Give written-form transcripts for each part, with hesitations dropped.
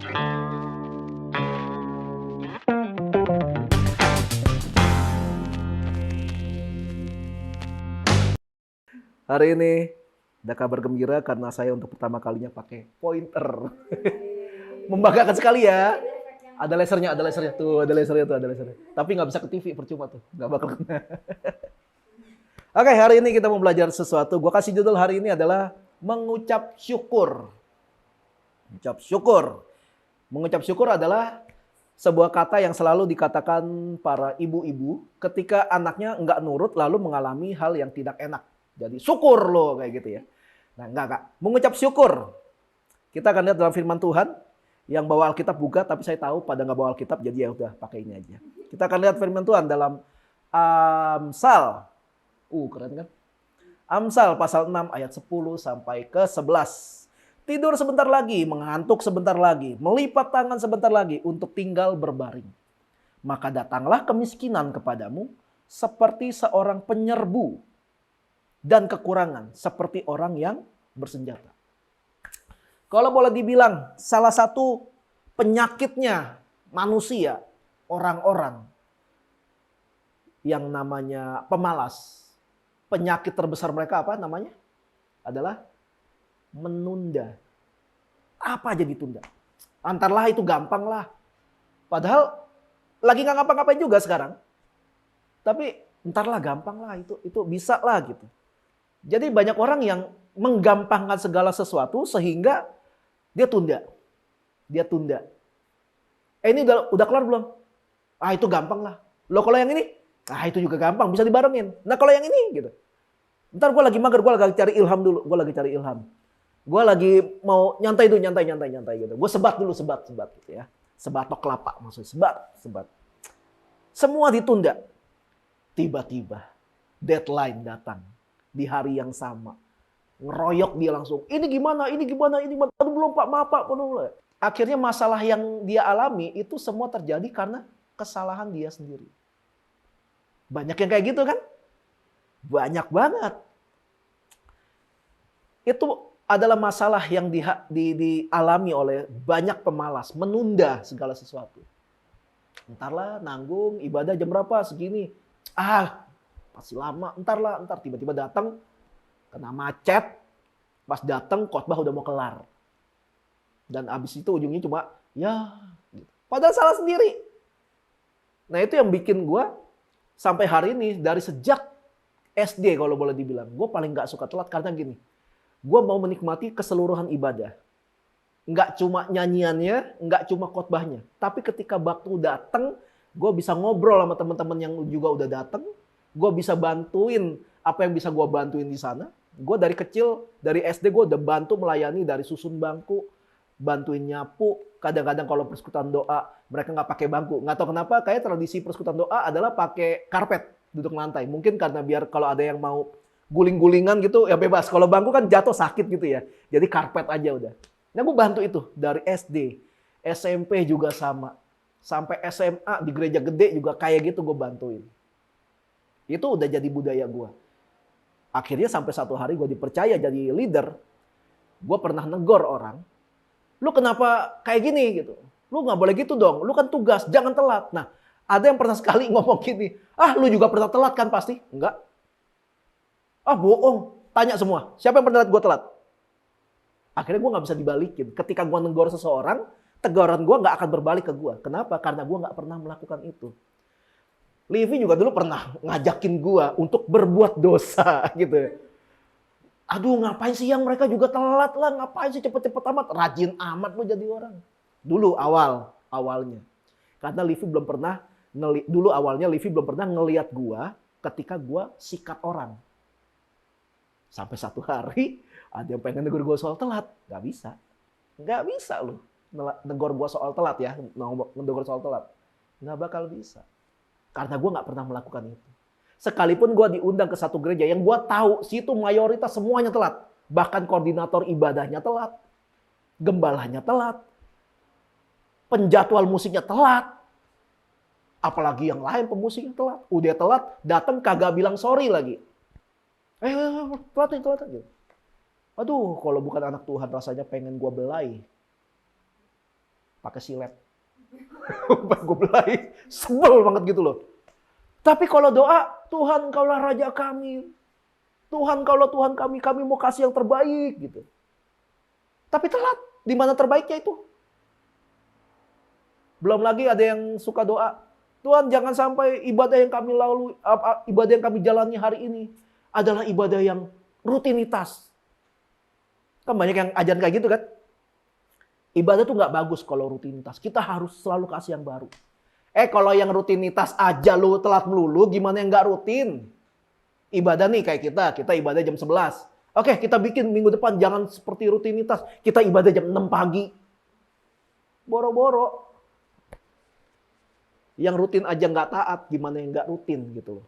Hari ini ada kabar gembira karena saya untuk pertama kalinya pakai pointer. Membanggakan sekali ya. Ada lasernya tuh, ada lasernya. Tapi nggak bisa ke TV, percuma tuh, nggak bakal kena. Oke, hari ini kita mau belajar sesuatu. Gua kasih judul hari ini adalah mengucap syukur. Mengucap syukur. Mengucap syukur adalah sebuah kata yang selalu dikatakan para ibu-ibu ketika anaknya nggak nurut lalu mengalami hal yang tidak enak. Jadi syukur loh kayak gitu ya. Nah enggak. Mengucap syukur. Kita akan lihat dalam firman Tuhan yang bawa Alkitab buka, tapi saya tahu pada nggak bawa Alkitab, jadi ya udah pakai ini aja. Kita akan lihat firman Tuhan dalam Amsal. Keren kan? Amsal pasal 6 ayat 10 sampai ke 11. Tidur sebentar lagi, mengantuk sebentar lagi, melipat tangan sebentar lagi untuk tinggal berbaring. Maka datanglah kemiskinan kepadamu seperti seorang penyerbu dan kekurangan seperti orang yang bersenjata. Kalau boleh dibilang salah satu penyakitnya manusia, orang-orang yang namanya pemalas. Penyakit terbesar mereka apa namanya? Adalah menunda. Apa aja ditunda? Antarlah itu gampang lah. Padahal lagi nggak ngapa-ngapain juga sekarang. Tapi entarlah gampang lah, itu bisa lah gitu. Jadi banyak orang yang menggampangkan segala sesuatu sehingga dia tunda. Dia tunda. Ini udah kelar belum? Itu gampang lah. Loh kalau yang ini? Itu juga gampang, bisa dibarengin. Nah kalau yang ini gitu. Ntar gue lagi mager, gue lagi cari ilham dulu. Gue lagi mau nyantai gitu. Gue sebat gitu ya. Sebatok kelapa maksudnya, sebat. Semua ditunda. Tiba-tiba deadline datang di hari yang sama. Ngeroyok dia langsung. Ini gimana? Aduh belum Pak, maaf Pak. Akhirnya masalah yang dia alami itu semua terjadi karena kesalahan dia sendiri. Banyak yang kayak gitu kan? Banyak banget. Itu adalah masalah yang dialami oleh banyak pemalas. Menunda segala sesuatu. Entarlah nanggung, ibadah jam berapa? Segini. Masih lama. Entar tiba-tiba datang, kena macet. Pas datang khotbah udah mau kelar. Dan abis itu ujungnya cuma, padahal salah sendiri. Nah itu yang bikin gue sampai hari ini, dari sejak SD kalau boleh dibilang, gue paling gak suka telat karena gini. Gue mau menikmati keseluruhan ibadah. Nggak cuma nyanyiannya, nggak cuma khotbahnya. Tapi ketika waktu datang, gue bisa ngobrol sama teman-teman yang juga udah datang. Gue bisa bantuin apa yang bisa gue bantuin di sana. Gue dari kecil, dari SD gue udah bantu melayani dari susun bangku, bantuin nyapu. Kadang-kadang kalau persekutuan doa, mereka nggak pakai bangku. Nggak tahu kenapa, kayak tradisi persekutuan doa adalah pakai karpet, duduk lantai. Mungkin karena biar kalau ada yang mau guling-gulingan gitu, ya bebas. Kalau bangku kan jatuh sakit gitu ya. Jadi karpet aja udah. Nah gue bantu itu dari SD, SMP juga sama. Sampai SMA di gereja gede juga kayak gitu gue bantuin. Itu udah jadi budaya gue. Akhirnya sampai satu hari gue dipercaya jadi leader. Gue pernah negor orang. Lu kenapa kayak gini gitu? Lu gak boleh gitu dong. Lu kan tugas, jangan telat. Nah ada yang pernah sekali ngomong gini. Lu juga pernah telat kan pasti? Enggak. Bohong. Tanya semua. Siapa yang pernah lihat gue telat? Akhirnya gue gak bisa dibalikin. Ketika gue negor seseorang, teguran gue gak akan berbalik ke gue. Kenapa? Karena gue gak pernah melakukan itu. Livi juga dulu pernah ngajakin gue untuk berbuat dosa gitu. Aduh ngapain sih yang mereka juga telat lah. Ngapain sih cepet-cepet amat. Rajin amat lo jadi orang. Dulu awalnya. Karena Livi belum pernah, Livi belum pernah ngelihat gue ketika gue sikat orang. Sampai satu hari ada yang pengen negur gue soal telat. Gak bisa lu negor gue soal telat ya. Negur soal telat. Gak bakal bisa. Karena gue gak pernah melakukan itu. Sekalipun gue diundang ke satu gereja yang gue tahu situ mayoritas semuanya telat. Bahkan koordinator ibadahnya telat. Gembalanya telat. Penjadwal musiknya telat. Apalagi yang lain pemusiknya telat. Udah telat, datang kagak bilang sorry lagi. Telat. Aduh, kalau bukan anak Tuhan rasanya pengen gue belai. pakai silet. Gue belai, sebel banget gitu loh. Tapi kalau doa, Tuhan kaulah raja kami. Tuhan kaulah Tuhan kami mau kasih yang terbaik gitu. Tapi telat, di mana terbaiknya itu? Belum lagi ada yang suka doa, Tuhan jangan sampai ibadah yang kami ibadah yang kami jalani hari ini adalah ibadah yang rutinitas. Kan banyak yang ajaran kayak gitu kan? Ibadah tuh nggak bagus kalau rutinitas. Kita harus selalu kasih yang baru. Kalau yang rutinitas aja lu telat melulu, gimana yang nggak rutin? Ibadah nih kayak kita ibadah jam 11. Oke, kita bikin minggu depan jangan seperti rutinitas. Kita ibadah jam 6 pagi. Boro-boro. Yang rutin aja nggak taat, gimana yang nggak rutin gitu loh.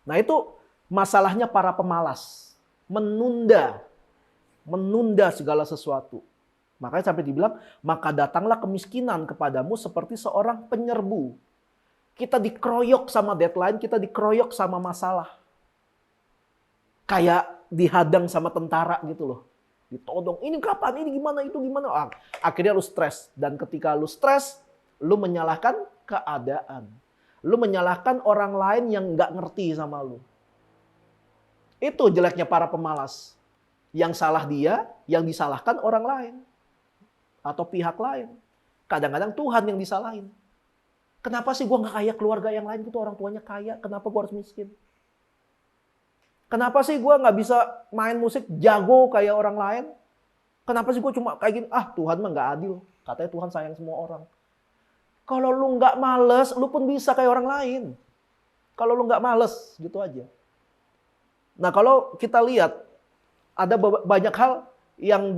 Nah itu masalahnya para pemalas. Menunda segala sesuatu. Makanya sampai dibilang, maka datanglah kemiskinan kepadamu seperti seorang penyerbu. Kita dikeroyok sama deadline, kita dikeroyok sama masalah. Kayak dihadang sama tentara gitu loh. Ditodong, ini kapan, ini gimana, itu gimana. Akhirnya lu stres. Dan ketika lu stres, lu menyalahkan keadaan. Lu menyalahkan orang lain yang nggak ngerti sama lu. Itu jeleknya para pemalas. Yang salah dia, yang disalahkan orang lain. Atau pihak lain. Kadang-kadang Tuhan yang disalahin. Kenapa sih gue nggak kayak keluarga yang lain gitu, orang tuanya kaya, kenapa gue harus miskin? Kenapa sih gue nggak bisa main musik jago kayak orang lain? Kenapa sih gue cuma kayak gini? Tuhan mah nggak adil. Katanya Tuhan sayang semua orang. Kalau lu nggak males, lu pun bisa kayak orang lain. Kalau lu nggak males, gitu aja. Nah kalau kita lihat, ada banyak hal yang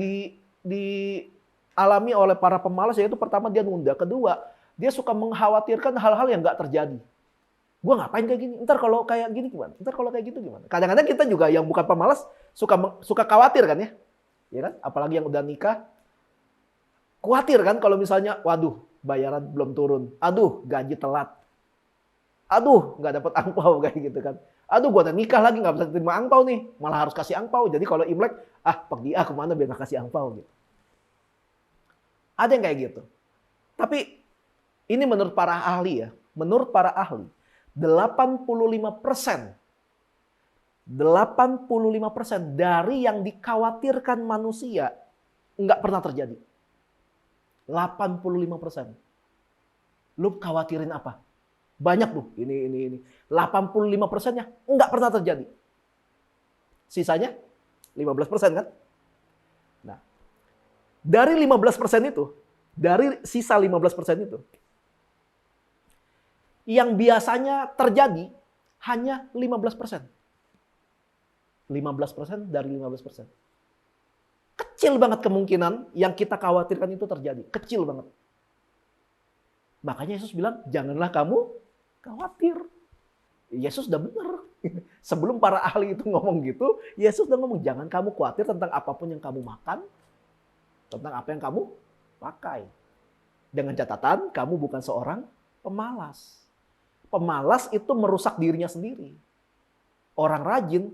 dialami oleh para pemalas, yaitu pertama dia nunda. Kedua, dia suka mengkhawatirkan hal-hal yang nggak terjadi. Gue ngapain kayak gini? Ntar kalau kayak gini gimana? Ntar kalau kayak gitu gimana? Kadang-kadang kita juga yang bukan pemalas suka khawatir kan ya? Ya kan? Apalagi yang udah nikah, khawatir kan kalau misalnya, waduh bayaran belum turun, aduh gaji telat, aduh nggak dapat angpau kayak gitu kan? Aduh gue udah nikah lagi nggak bisa terima angpau nih, malah harus kasih angpau. Jadi kalau Imlek, pergi kemana biar nggak kasih angpau gitu. Ada yang kayak gitu. Tapi ini menurut para ahli ya, menurut para ahli, 85% dari yang dikhawatirkan manusia nggak pernah terjadi. 85%. Lu khawatirin apa? Banyak tuh, ini. 85%-nya nggak pernah terjadi. Sisanya 15% kan? Nah, dari 15% itu, dari sisa 15% itu, yang biasanya terjadi hanya 15%. 15% dari 15%. Kecil banget kemungkinan yang kita khawatirkan itu terjadi. Kecil banget. Makanya Yesus bilang, janganlah kamu khawatir. Yesus udah benar. Sebelum para ahli itu ngomong gitu, Yesus udah ngomong, jangan kamu khawatir tentang apapun yang kamu makan, tentang apa yang kamu pakai. Dengan catatan, kamu bukan seorang pemalas. Pemalas itu merusak dirinya sendiri. Orang rajin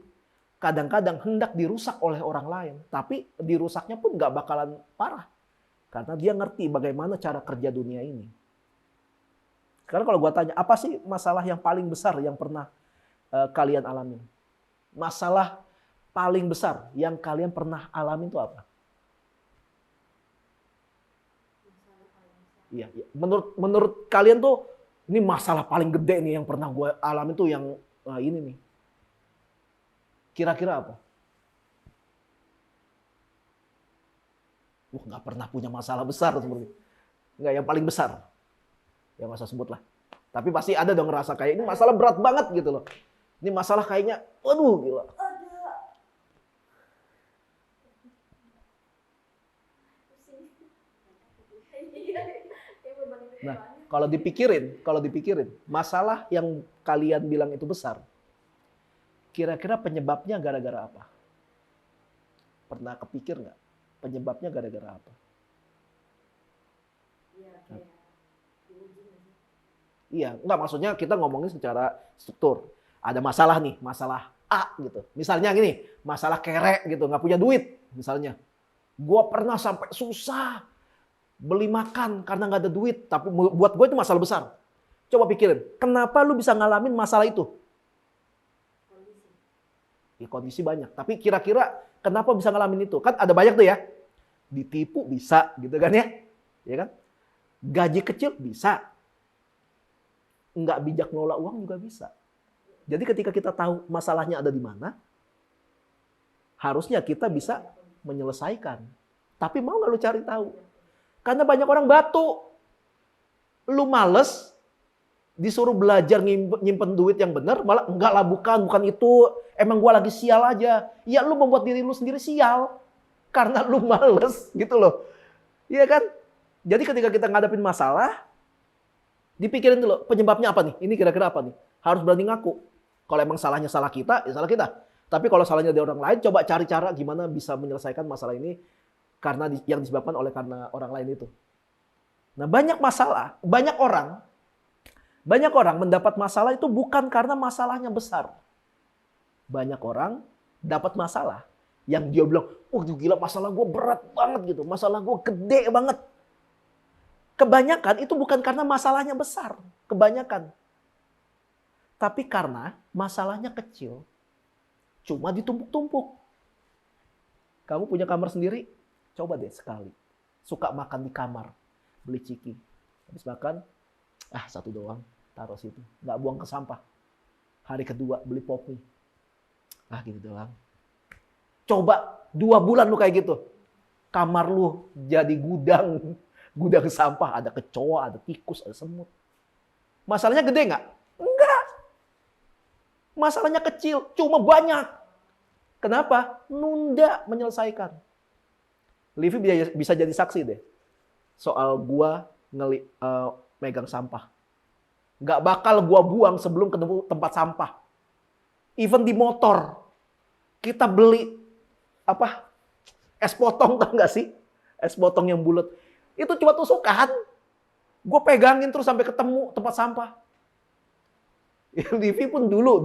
kadang-kadang hendak dirusak oleh orang lain, tapi dirusaknya pun gak bakalan parah. Karena dia ngerti bagaimana cara kerja dunia ini. Karena kalau gue tanya, apa sih masalah yang paling besar yang pernah kalian alamin? Masalah paling besar yang kalian pernah alamin itu apa? Iya, menurut kalian tuh, ini masalah paling gede nih yang pernah gue alamin tuh yang ini nih. Kira-kira apa? Gak pernah punya masalah besar seperti itu. Enggak, yang paling besar. Ya nggak usah sebut lah. Tapi pasti ada dong ngerasa kayak ini masalah berat banget gitu loh. Ini masalah kayaknya, waduh gila. Nah, kalau dipikirin, masalah yang kalian bilang itu besar, kira-kira penyebabnya gara-gara apa? Pernah kepikir nggak? Penyebabnya gara-gara apa? Iya, enggak, maksudnya kita ngomongin secara struktur. Ada masalah nih, masalah A gitu. Misalnya gini, masalah kere gitu, nggak punya duit misalnya. Gua pernah sampai susah beli makan karena nggak ada duit, tapi buat gue itu masalah besar. Coba pikirin, kenapa lu bisa ngalamin masalah itu? Ya, kondisi banyak, tapi kira-kira kenapa bisa ngalamin itu? Kan ada banyak tuh ya. Ditipu bisa gitu kan ya. Ya kan? Gaji kecil bisa. Nggak bijak ngelola uang juga bisa. Jadi ketika kita tahu masalahnya ada di mana, harusnya kita bisa menyelesaikan. Tapi mau nggak lu cari tahu? Karena banyak orang batu. Lu males, disuruh belajar nyimpen duit yang benar, malah enggak lah, bukan itu. Emang gua lagi sial aja. Ya lu membuat diri lu sendiri sial. Karena lu males gitu loh. Iya kan? Jadi ketika kita ngadepin masalah, dipikirin dulu penyebabnya apa nih? Ini kira-kira apa nih? Harus berani ngaku. Kalau emang salahnya salah kita, ya salah kita. Tapi kalau salahnya dari orang lain, coba cari cara gimana bisa menyelesaikan masalah ini karena yang disebabkan oleh karena orang lain itu. Nah, banyak masalah, banyak orang mendapat masalah itu bukan karena masalahnya besar. Banyak orang dapat masalah yang dia bilang, oh gila masalah gue berat banget gitu, masalah gue gede banget. Kebanyakan itu bukan karena masalahnya besar, kebanyakan. Tapi karena masalahnya kecil, cuma ditumpuk-tumpuk. Kamu punya kamar sendiri? Coba deh sekali. Suka makan di kamar, beli ciki. Habis makan, satu doang, taruh situ. Nggak buang ke sampah. Hari kedua beli pop mie. Gitu doang. Coba 2 bulan lu kayak gitu. Kamar lu jadi gudang sampah. Ada kecoa, ada tikus, ada semut. Masalahnya gede nggak? Enggak. Masalahnya kecil, cuma banyak. Kenapa? Nunda menyelesaikan. Livi bisa jadi saksi deh. Soal gua megang sampah. Nggak bakal gua buang sebelum ketemu tempat sampah. Even di motor. Kita beli es potong, tau nggak sih? Es potong yang bulat. Itu cuma tusukan. Gue pegangin terus sampai ketemu tempat sampah. Livi pun dulu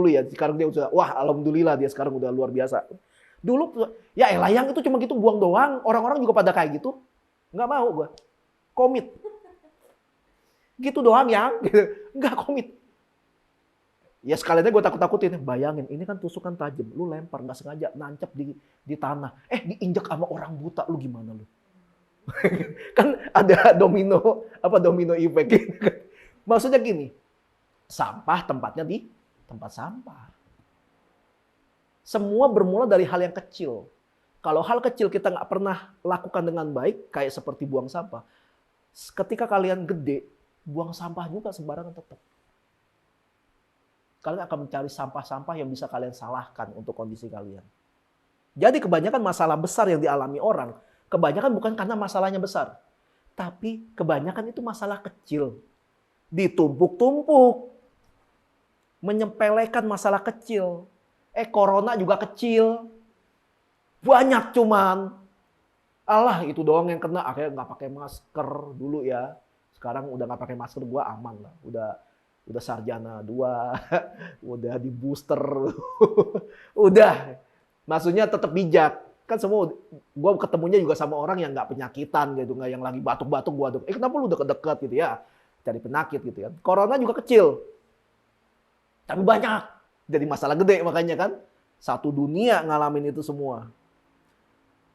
ya. Sekarang dia udah, wah alhamdulillah dia sekarang udah luar biasa. Dulu, ya yang itu cuma gitu buang doang. Orang-orang juga pada kayak gitu. Nggak mau gue. Komit. Gitu doang yang. Nggak komit. Ya sekalian gue takut-takutin. Bayangin, ini kan tusukan tajam. Lu lempar, nggak sengaja nancep di tanah. Diinjek sama orang buta. Lu gimana lu? Kan ada domino effect. Maksudnya gini. Sampah tempatnya di tempat sampah. Semua bermula dari hal yang kecil. Kalau hal kecil kita nggak pernah lakukan dengan baik, kayak seperti buang sampah. Ketika kalian gede, buang sampah juga sembarangan tetap. Kalian akan mencari sampah-sampah yang bisa kalian salahkan untuk kondisi kalian. Jadi kebanyakan masalah besar yang dialami orang, kebanyakan bukan karena masalahnya besar. Tapi kebanyakan itu masalah kecil. Ditumpuk-tumpuk. Menyepelekan masalah kecil. Corona juga kecil. Banyak cuman. Allah itu doang yang kena. Akhirnya nggak pakai masker dulu ya. Sekarang udah nggak pakai masker, gua aman lah. Udah sarjana 2, udah di booster. Udah. Maksudnya tetap bijak. Kan semua gua ketemunya juga sama orang yang nggak penyakitan gitu, nggak yang lagi batuk-batuk gua. Kenapa lu deket-deket gitu ya? Cari penyakit gitu kan. Corona juga kecil. Tapi banyak. Jadi masalah gede makanya kan. Satu dunia ngalamin itu semua.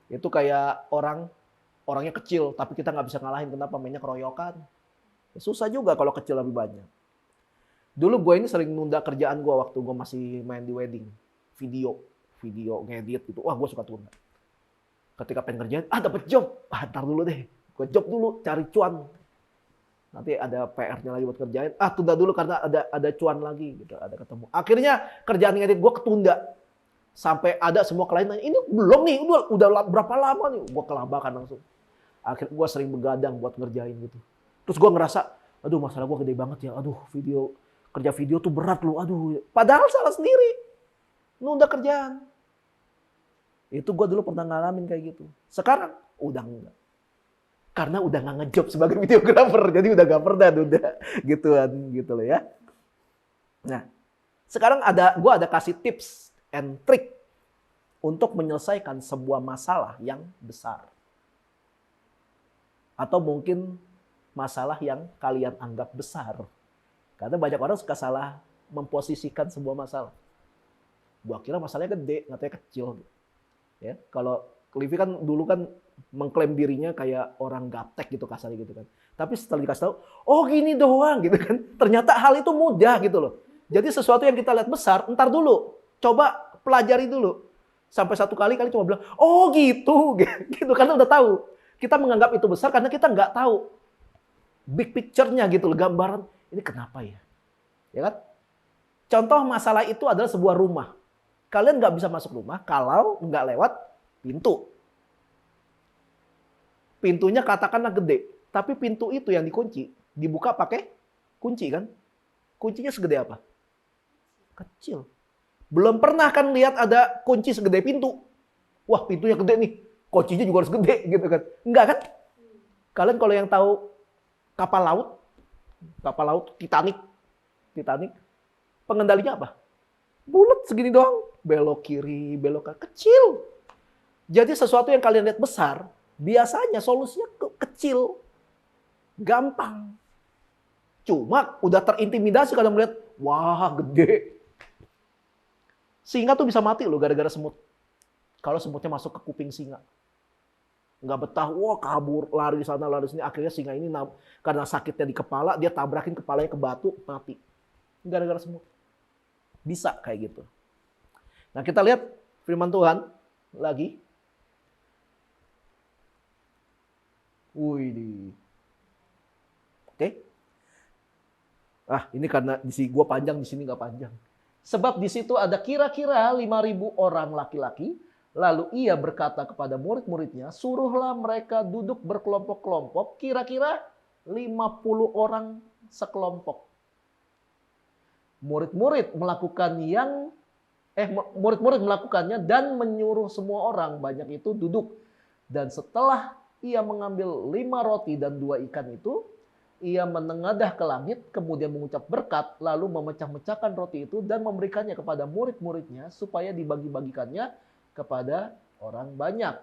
Itu kayak orangnya kecil tapi kita nggak bisa ngalahin. Kenapa? Mainnya keroyokan. Susah juga kalau kecil lebih banyak. Dulu gue ini sering nunda kerjaan gue waktu gue masih main di wedding. Video ngedit gitu. Wah gue suka tunda. Ketika pengen kerjaan, dapet job. Ntar dulu deh. Gue job dulu, cari cuan. Nanti ada PR-nya lagi buat kerjain. Tunda dulu karena ada cuan lagi gitu, ada ketemu. Akhirnya kerjaan ngedit gue ketunda. Sampai ada semua klien nanya, ini belum nih, udah berapa lama nih? Gue kelabakan langsung. Akhirnya gue sering begadang buat ngerjain gitu. Terus gue ngerasa, aduh masalah gue gede banget ya. Aduh kerja video tuh berat loh. Aduh, padahal salah sendiri. Nunda kerjaan. Itu gue dulu pernah ngalamin kayak gitu. Sekarang udah enggak. Karena udah nggak ngejob sebagai videografer, jadi udah gak pernah udah gituan gitu loh ya. Nah, sekarang gue ada kasih tips and trick untuk menyelesaikan sebuah masalah yang besar. Atau mungkin masalah yang kalian anggap besar. Karena banyak orang suka salah memposisikan sebuah masalah. Gua kira masalahnya gede, katanya kecil. Ya, kalau Livi kan dulu kan mengklaim dirinya kayak orang gaptek gitu kasarnya gitu kan. Tapi setelah dikasih tahu, oh gini doang gitu kan. Ternyata hal itu mudah gitu loh. Jadi sesuatu yang kita lihat besar, entar dulu. Coba pelajari dulu. Sampai satu kali cuma bilang, oh gitu. Gitu karena udah tahu. Kita menganggap itu besar karena kita nggak tahu big picture-nya gitu loh. Gambaran, ini kenapa ya? Ya kan? Contoh masalah itu adalah sebuah rumah. Kalian nggak bisa masuk rumah kalau nggak lewat pintu. Pintunya katakanlah gede, tapi pintu itu yang dikunci, dibuka pakai kunci kan? Kuncinya segede apa? Kecil. Belum pernah kan lihat ada kunci segede pintu. Wah, pintunya gede nih. Kuncinya juga harus gede gitu kan. Enggak kan? Kalian kalau yang tahu kapal laut Titanic, pengendalinya apa? Bulat segini doang. Belok kiri, belok kanan, kecil. Jadi sesuatu yang kalian lihat besar, biasanya solusinya kecil. Gampang. Cuma udah terintimidasi kalau melihat, wah gede. Singa tuh bisa mati loh gara-gara semut. Kalau semutnya masuk ke kuping singa. Nggak betah, wah kabur, lari di sana, lari di sini. Akhirnya singa ini karena sakitnya di kepala, dia tabrakin kepalanya ke batu, mati. Gara-gara semut. Bisa kayak gitu. Nah kita lihat firman Tuhan lagi. Wih, oke. Ini karena di sini gua panjang, di sini nggak panjang. Sebab di situ ada kira-kira 5.000 orang laki-laki. Lalu ia berkata kepada murid-muridnya, suruhlah mereka duduk berkelompok-kelompok, kira-kira 50 orang sekelompok. Murid-murid melakukannya dan menyuruh semua orang banyak itu duduk. Dan setelah ia mengambil 5 roti dan 2 ikan itu, ia menengadah ke langit, kemudian mengucap berkat, lalu memecah-mecahkan roti itu dan memberikannya kepada murid-muridnya supaya dibagi-bagikannya kepada orang banyak.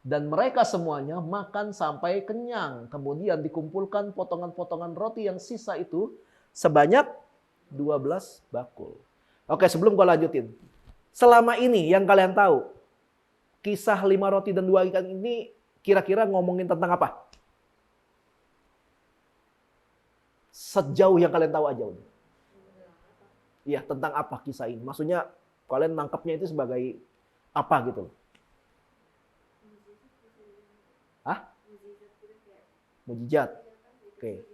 Dan mereka semuanya makan sampai kenyang. Kemudian dikumpulkan potongan-potongan roti yang sisa itu sebanyak 12 bakul. Oke, sebelum gue lanjutin. Selama ini yang kalian tahu, kisah 5 roti dan 2 ikan ini kira-kira ngomongin tentang apa? Sejauh yang kalian tahu aja udah. Iya, tentang apa kisah ini? Maksudnya kalian nangkapnya itu sebagai apa gitu? Hah? Mujizat. Oke.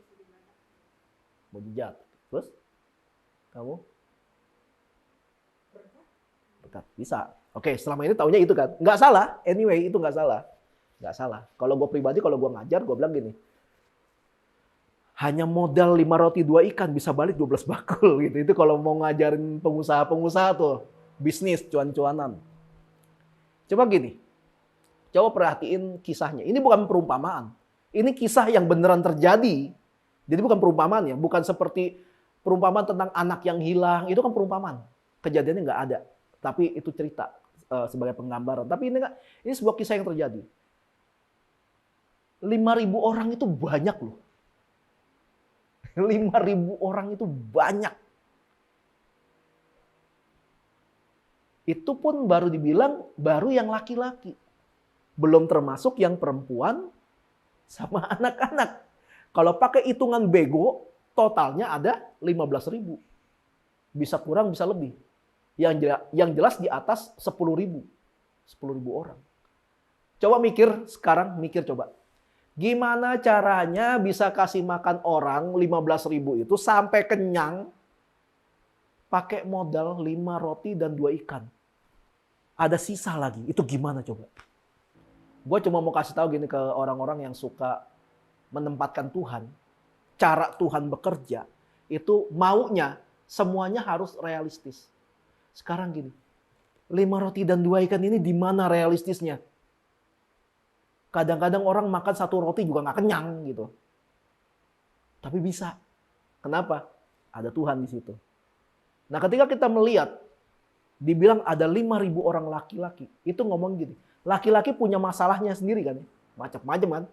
Mujizat. Terus? Kamu? Berkat. Bisa. Oke, selama ini taunya itu kan. Nggak salah. Anyway, itu nggak salah. Nggak salah. Kalau gue pribadi, kalau gue ngajar, gue bilang gini. Hanya modal 5 roti 2 ikan bisa balik 12 bakul gitu. Itu kalau mau ngajarin pengusaha-pengusaha tuh. Bisnis, cuan-cuanan. Coba gini. Coba perhatiin kisahnya. Ini bukan perumpamaan. Ini kisah yang beneran terjadi. Jadi bukan perumpamaan ya. Bukan seperti perumpamaan tentang anak yang hilang. Itu kan perumpamaan. Kejadiannya nggak ada. Tapi itu cerita sebagai penggambaran. Tapi ini sebuah kisah yang terjadi. 5.000 orang itu banyak loh. 5.000 orang itu banyak. Itu pun baru dibilang baru yang laki-laki. Belum termasuk yang perempuan sama anak-anak. Kalau pakai hitungan bego, totalnya ada 15.000. Bisa kurang, bisa lebih. Yang jelas di atas 10.000. 10.000 orang. Coba mikir coba. Gimana caranya bisa kasih makan orang 15.000 itu sampai kenyang pakai modal 5 roti dan 2 ikan. Ada sisa lagi. Itu gimana coba? Gue cuma mau kasih tahu gini ke orang-orang yang suka menempatkan Tuhan. Cara Tuhan bekerja itu maunya semuanya harus realistis. Sekarang gini. 5 roti dan 2 ikan ini di mana realistisnya? Kadang-kadang orang makan 1 roti juga nggak kenyang gitu. Tapi bisa. Kenapa? Ada Tuhan di situ. Nah ketika kita melihat, dibilang ada 5.000 orang laki-laki. Itu ngomong gini, laki-laki punya masalahnya sendiri kan. Macam-macam kan.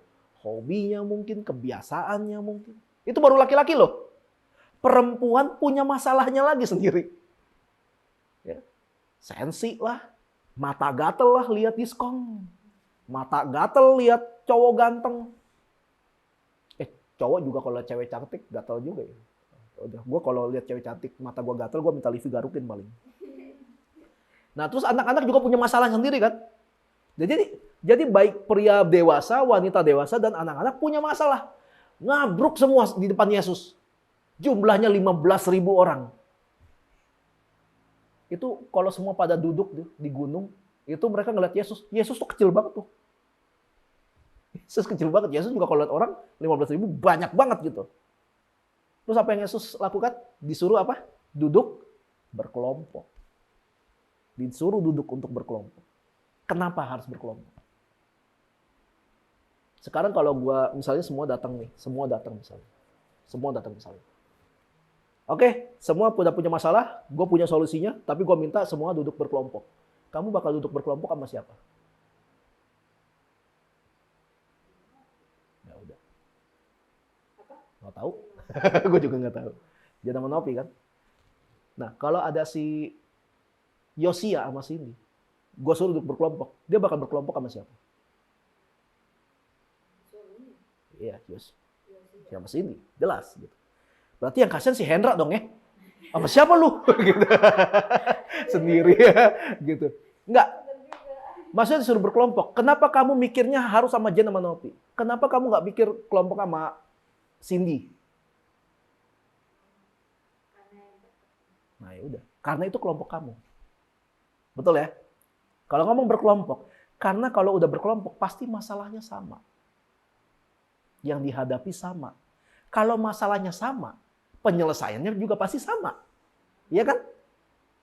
Hobinya mungkin, kebiasaannya mungkin. Itu baru laki-laki loh. Perempuan punya masalahnya lagi sendiri. Ya. Sensi lah, mata gatel lah lihat diskon. Mata gatel lihat cowok ganteng. Cowok juga kalau cewek cantik gatel juga ya. Udah, gue kalau lihat cewek cantik mata gue gatel, gue minta Livi garukin paling. Nah terus anak-anak juga punya masalah sendiri kan. Jadi baik pria dewasa, wanita dewasa, dan anak-anak punya masalah. Ngabruk semua di depan Yesus. Jumlahnya 15.000 orang. Itu kalau semua pada duduk di gunung, itu mereka ngeliat Yesus. Yesus tuh kecil banget tuh. Yesus kecil banget. Yesus juga kalau lihat orang 15.000 banyak banget gitu. Terus apa yang Yesus lakukan? Disuruh apa? Duduk berkelompok. Disuruh duduk untuk berkelompok. Kenapa harus berkelompok? Sekarang kalau gua misalnya semua datang misalnya. Semua datang misalnya. Oke, semua udah punya masalah, gue punya solusinya, tapi gue minta semua duduk berkelompok. Kamu bakal duduk berkelompok sama siapa? Ya udah. Nggak tahu? Gue juga nggak tahu. Dia nama Nopi kan? Nah, kalau ada si Yosia sama Cindy, gue suruh duduk berkelompok, dia bakal berkelompok sama siapa? Iya, Yos. Sama Cindy, jelas gitu. Berarti yang kasihan si Hendra dong ya. Sama siapa lu? Gitu. Sendiri ya, gitu. Enggak. Maksudnya disuruh berkelompok. Kenapa kamu mikirnya harus sama Jen sama Nopi? Kenapa kamu nggak mikir kelompok sama Cindy? Nah ya udah. Karena itu kelompok kamu. Betul ya? Kalau ngomong berkelompok. Karena kalau udah berkelompok pasti masalahnya sama. Yang dihadapi sama. Kalau masalahnya sama, penyelesaiannya juga pasti sama. Iya kan?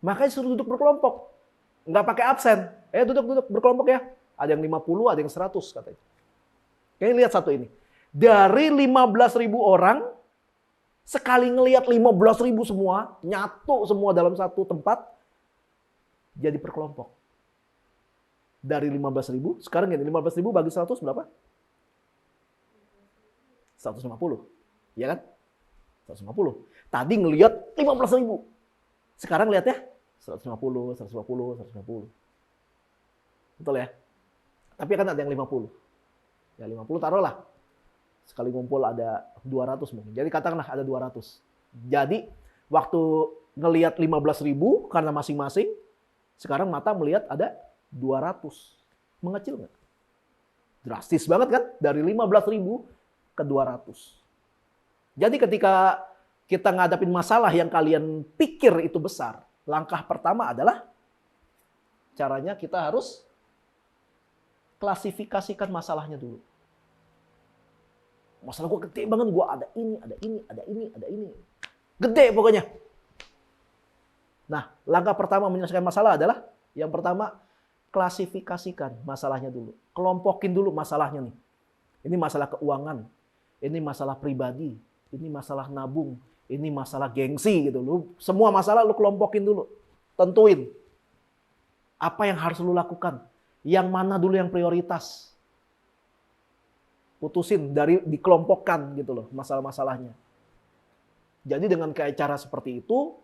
Makanya suruh duduk berkelompok. Nggak pakai absen. Duduk berkelompok ya. Ada yang 50, ada yang 100 katanya. Kayaknya lihat satu ini. Dari 15.000 orang, sekali ngelihat 15.000 semua, nyatu semua dalam satu tempat, jadi berkelompok. Dari 15.000, sekarang gini, 15.000 bagi 100 berapa? 150. Iya kan? 150. Tadi ngelihat 15.000. Sekarang lihat ya, 150, 150, 150. Betul ya? Tapi kan ada yang 50. Ya 50 taruhlah. Sekali ngumpul ada 200 mungkin. Jadi katakanlah ada 200. Jadi waktu ngelihat 15.000 karena masing-masing, sekarang mata melihat ada 200. Mengecil nggak? Drastis banget kan? Dari 15.000 ke 200. Jadi ketika kita ngadapin masalah yang kalian pikir itu besar, langkah pertama adalah caranya kita harus klasifikasikan masalahnya dulu. Masalah gue gede banget, gue ada ini, ada ini, ada ini, ada ini. Gede pokoknya. Nah, langkah pertama menyelesaikan masalah adalah yang pertama klasifikasikan masalahnya dulu. Kelompokin dulu masalahnya nih. Ini masalah keuangan, ini masalah pribadi, ini masalah nabung, ini masalah gengsi gitu. Semua masalah lu kelompokin dulu. Tentuin apa yang harus lu lakukan. Yang mana dulu yang prioritas. Putusin dari dikelompokkan gitu loh masalah-masalahnya. Jadi dengan kayak cara seperti itu,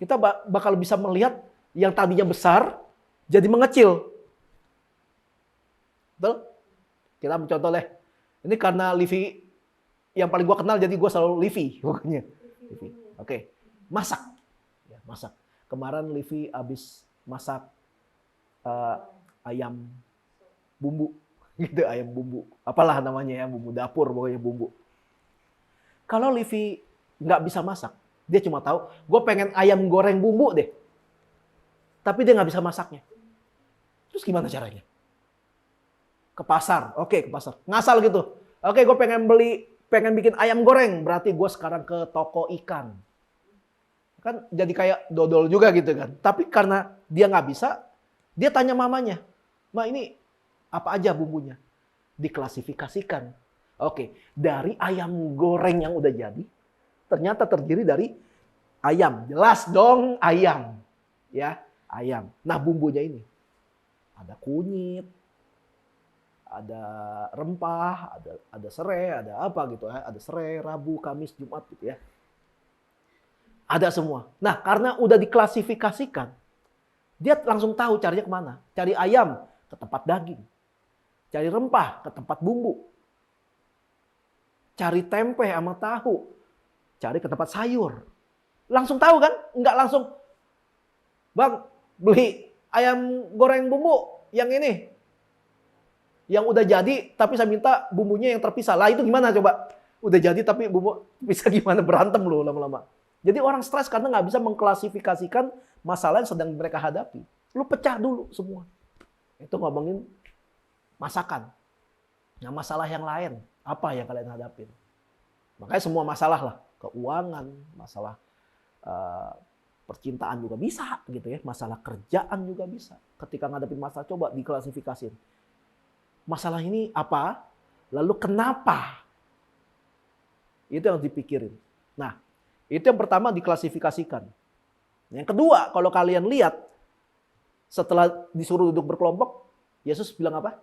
kita bakal bisa melihat yang tadinya besar jadi mengecil. Betul? Kita mencontoh deh. Ini karena Livi yang paling gua kenal, jadi gua selalu Livi pokoknya. Livi. Oke. Masak. Ya, masak. Kemarin Livi habis masak ayam bumbu. Gitu, ayam bumbu. Apalah namanya ya, bumbu dapur pokoknya bumbu. Kalau Livi nggak bisa masak, dia cuma tahu, gue pengen ayam goreng bumbu deh. Tapi dia nggak bisa masaknya. Terus gimana caranya? Ke pasar. Oke, ke pasar. Ngasal gitu. Oke, gue pengen bikin ayam goreng. Berarti gue sekarang ke toko ikan. Kan jadi kayak dodol juga gitu kan. Tapi karena dia nggak bisa, dia tanya mamanya. Ma, ini apa aja bumbunya? Diklasifikasikan. Oke, dari ayam goreng yang udah jadi, ternyata terdiri dari ayam. Jelas dong, ayam. Ya, ayam. Nah, bumbunya ini ada kunyit, ada rempah, ada serai, ada apa gitu ya, ada serai, Rabu, Kamis, Jumat gitu ya. Ada semua. Nah, karena udah diklasifikasikan, dia langsung tahu carinya kemana. Cari ayam ke tempat daging, cari rempah ke tempat bumbu, cari tempe sama tahu, cari ke tempat sayur. Langsung tahu kan? Enggak langsung, Bang, beli ayam goreng bumbu yang ini. Yang udah jadi, tapi saya minta bumbunya yang terpisah. Lah itu gimana coba? Udah jadi tapi bumbu bisa gimana? Berantem loh lama-lama. Jadi orang stres karena nggak bisa mengklasifikasikan masalah yang sedang mereka hadapi. Lu pecah dulu semua. Itu ngomongin masakan. Nah masalah yang lain, apa yang kalian hadapin? Makanya semua masalah lah. Keuangan, masalah percintaan juga bisa gitu ya. Masalah kerjaan juga bisa. Ketika ngadepin masalah, coba diklasifikasiin. Masalah ini apa? Lalu kenapa? Itu yang dipikirin. Nah, itu yang pertama diklasifikasikan. Yang kedua, kalau kalian lihat, setelah disuruh duduk berkelompok, Yesus bilang apa?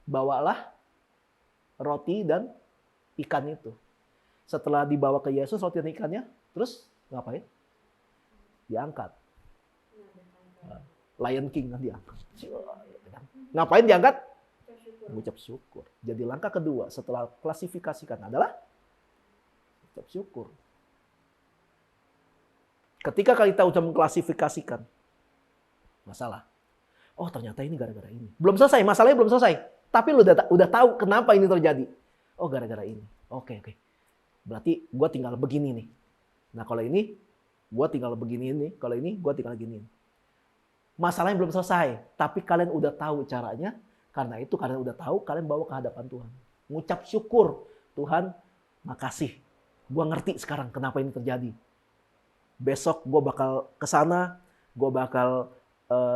Bawalah roti dan ikan itu. Setelah dibawa ke Yesus roti dan ikannya, terus ngapain? Diangkat. Lion King kan diangkat. Ngapain diangkat? Mengucap syukur. Jadi langkah kedua setelah klasifikasikan adalah mengucap syukur. Ketika kita sudah mengklasifikasikan masalah, oh ternyata ini gara-gara ini. Belum selesai, masalahnya belum selesai. Tapi lu udah tahu kenapa ini terjadi. Oh gara-gara ini. Oke. Berarti gue tinggal begini nih. Nah kalau ini, gue tinggal begini nih. Kalau ini, gue tinggal gini. Masalahnya belum selesai. Tapi kalian udah tahu caranya. Karena itu kalian udah tahu, kalian bawa ke hadapan Tuhan. Ngucap syukur. Tuhan, makasih. Gue ngerti sekarang kenapa ini terjadi. Besok gue bakal kesana. Gue bakal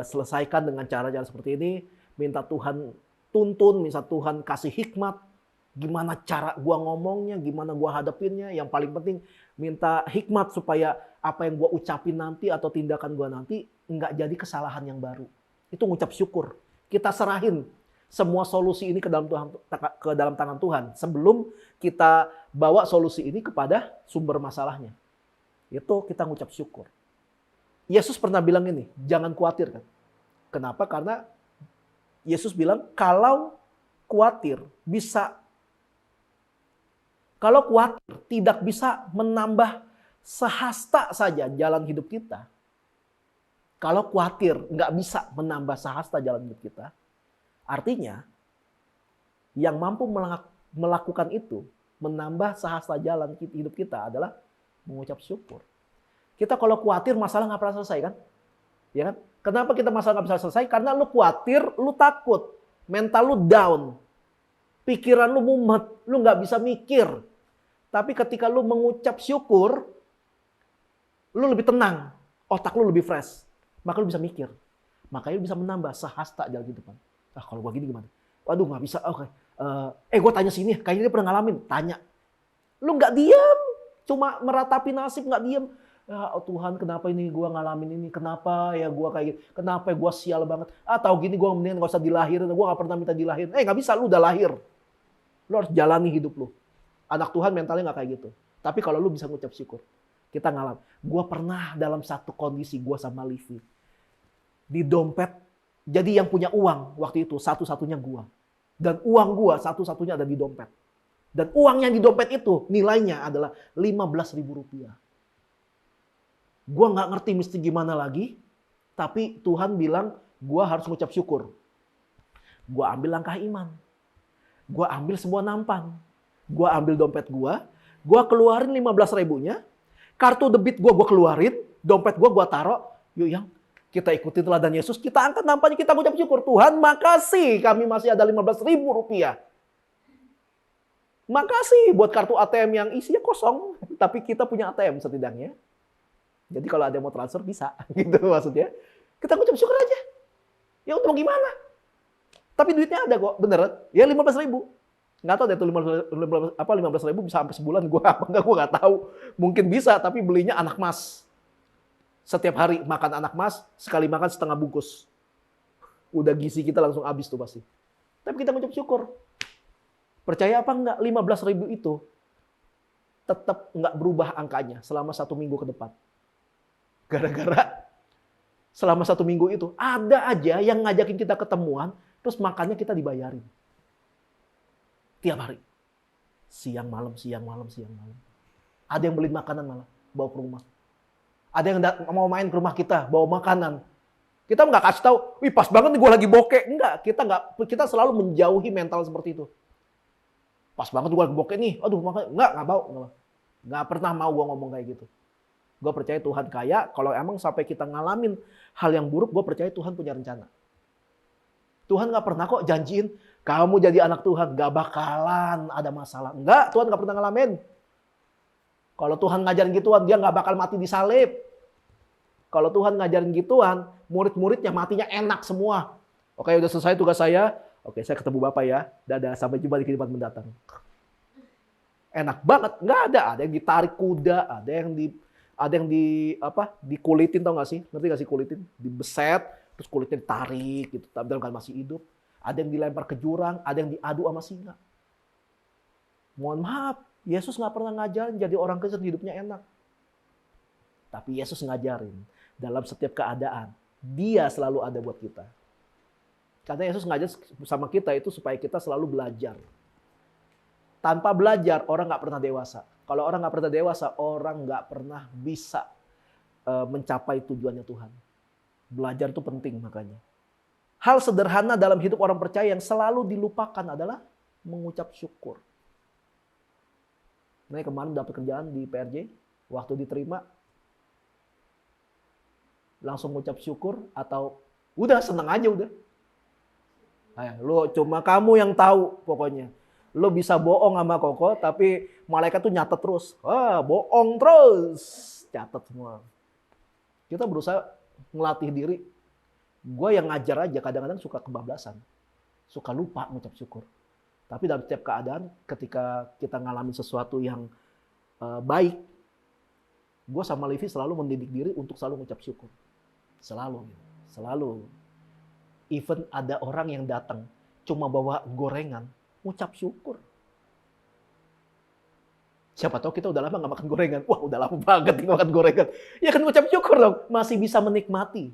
selesaikan dengan cara-cara seperti ini. Minta Tuhan tuntun, minta Tuhan kasih hikmat. Gimana cara gue ngomongnya, gimana gue hadapinnya. Yang paling penting, minta hikmat supaya apa yang gue ucapin nanti atau tindakan gue nanti nggak jadi kesalahan yang baru. Itu ngucap syukur. Kita serahin semua solusi ini ke dalam tangan Tuhan sebelum kita bawa solusi ini kepada sumber masalahnya. Itu kita ngucap syukur. Yesus pernah bilang ini, jangan khawatir kan. Kenapa? Karena Yesus bilang kalau khawatir tidak bisa menambah sehasta saja jalan hidup kita. Kalau khawatir nggak bisa menambah sehasta jalan hidup kita, artinya yang mampu melakukan itu, menambah sehasta jalan hidup kita adalah mengucap syukur. Kita kalau khawatir masalah nggak pernah selesai kan? Ya kan? Kenapa kita masalah nggak bisa selesai? Karena lu khawatir, lu takut, mental lu down, pikiran lu mumet, lu nggak bisa mikir. Tapi ketika lu mengucap syukur, lu lebih tenang, otak lu lebih fresh. Maka lu bisa mikir. Makanya lu bisa menambah sehasta jalan hidupan. Kalau gua gini gimana? Waduh nggak bisa. Oke. Gua tanya sini. Kayaknya dia pernah ngalamin. Tanya. Lu nggak diam. Cuma meratapi nasib nggak diam. Ya Tuhan kenapa ini gua ngalamin ini? Kenapa ya gua kayak gitu? Kenapa ya gua sial banget? Tahu gini gua mendingan nggak usah dilahirin. Gua nggak pernah minta dilahirin. Nggak bisa. Lu udah lahir. Lu harus jalani hidup lu. Anak Tuhan mentalnya nggak kayak gitu. Tapi kalau lu bisa ngucap syukur. Kita ngalam. Gua pernah dalam satu kondisi gua sama Livi. Di dompet, jadi yang punya uang waktu itu satu-satunya gua. Dan uang gua satu-satunya ada di dompet. Dan uang yang di dompet itu nilainya adalah Rp15.000. Gua nggak ngerti mesti gimana lagi, tapi Tuhan bilang gua harus mengucap syukur. Gua ambil langkah iman. Gua ambil sebuah nampan. Gua ambil dompet gua keluarin 15.000-nya, kartu debit gua keluarin, dompet gua taruh, yuk yang kita ikuti teladan Yesus, kita angkat nampannya, kita ucap syukur. Tuhan, makasih kami masih ada Rp15.000. Makasih buat kartu ATM yang isinya kosong, tapi kita punya ATM setidaknya. Jadi kalau ada yang mau transfer bisa, gitu maksudnya. Kita ucap syukur aja. Ya untuk gimana? Tapi duitnya ada kok, beneran. Ya 15.000. Nggak tahu deh itu 15.000 bisa sampai sebulan. Gue nggak tahu. Mungkin bisa, tapi belinya anak mas. Setiap hari makan anak mas, sekali makan setengah bungkus. Udah gizi kita langsung habis tuh pasti. Tapi kita ngucap syukur. Percaya apa enggak, 15.000 itu tetap enggak berubah angkanya selama 1 minggu ke depan. Gara-gara selama 1 minggu itu ada aja yang ngajakin kita ketemuan, terus makannya kita dibayarin. Tiap hari. Siang malam, siang malam, siang malam. Ada yang beli makanan malah, bawa ke rumah. Ada yang mau main ke rumah kita, bawa makanan. Kita nggak kasih tahu, wih pas banget nih gue lagi bokeh. Enggak, kita selalu menjauhi mental seperti itu. Pas banget gue lagi bokeh nih, aduh makanya nggak mau. Nggak pernah mau gue ngomong kayak gitu. Gue percaya Tuhan kaya, kalau emang sampai kita ngalamin hal yang buruk, gue percaya Tuhan punya rencana. Tuhan nggak pernah kok janjiin, kamu jadi anak Tuhan, nggak bakalan ada masalah. Enggak, Tuhan nggak pernah ngalamin. Kalau Tuhan ngajarin gituan, dia nggak bakal mati disalib. Kalau Tuhan ngajarin gituan, murid-muridnya matinya enak semua. Oke, udah selesai tugas saya. Oke, saya ketemu Bapak ya. Dadah, sampai jumpa di kehidupan mendatang. Enak banget, nggak ada. Ada yang ditarik kuda, ada yang dikulitin, tau nggak sih? Ngerti nggak sih kulitin? Dibeset, terus kulitnya ditarik gitu. Tapi dalam keadaan masih hidup. Ada yang dilempar ke jurang, ada yang diadu sama singa. Mohon maaf, Yesus nggak pernah ngajarin jadi orang Kristen hidupnya enak. Tapi Yesus ngajarin dalam setiap keadaan, dia selalu ada buat kita. Karena Yesus ngajar sama kita itu supaya kita selalu belajar. Tanpa belajar, orang nggak pernah dewasa. Kalau orang nggak pernah dewasa, orang nggak pernah bisa mencapai tujuannya Tuhan. Belajar itu penting makanya. Hal sederhana dalam hidup orang percaya yang selalu dilupakan adalah mengucap syukur. Nah, kemarin dapat kerjaan di PRJ, waktu diterima, langsung ngucap syukur atau udah seneng aja udah. Lo cuma kamu yang tahu pokoknya. Lo bisa bohong sama Koko, tapi malaikat tuh nyatet terus. Bohong terus. Catat semua. Kita berusaha ngelatih diri. Gue yang ngajar aja kadang-kadang suka kebablasan. Suka lupa ngucap syukur. Tapi dalam setiap keadaan ketika kita ngalamin sesuatu yang baik, gue sama Livi selalu mendidik diri untuk selalu ngucap syukur. Selalu. Even ada orang yang datang cuma bawa gorengan, ngucap syukur. Siapa tahu kita udah lama nggak makan gorengan. Wah, udah lama banget nggak makan gorengan. Ya kan ngucap syukur dong. Masih bisa menikmati.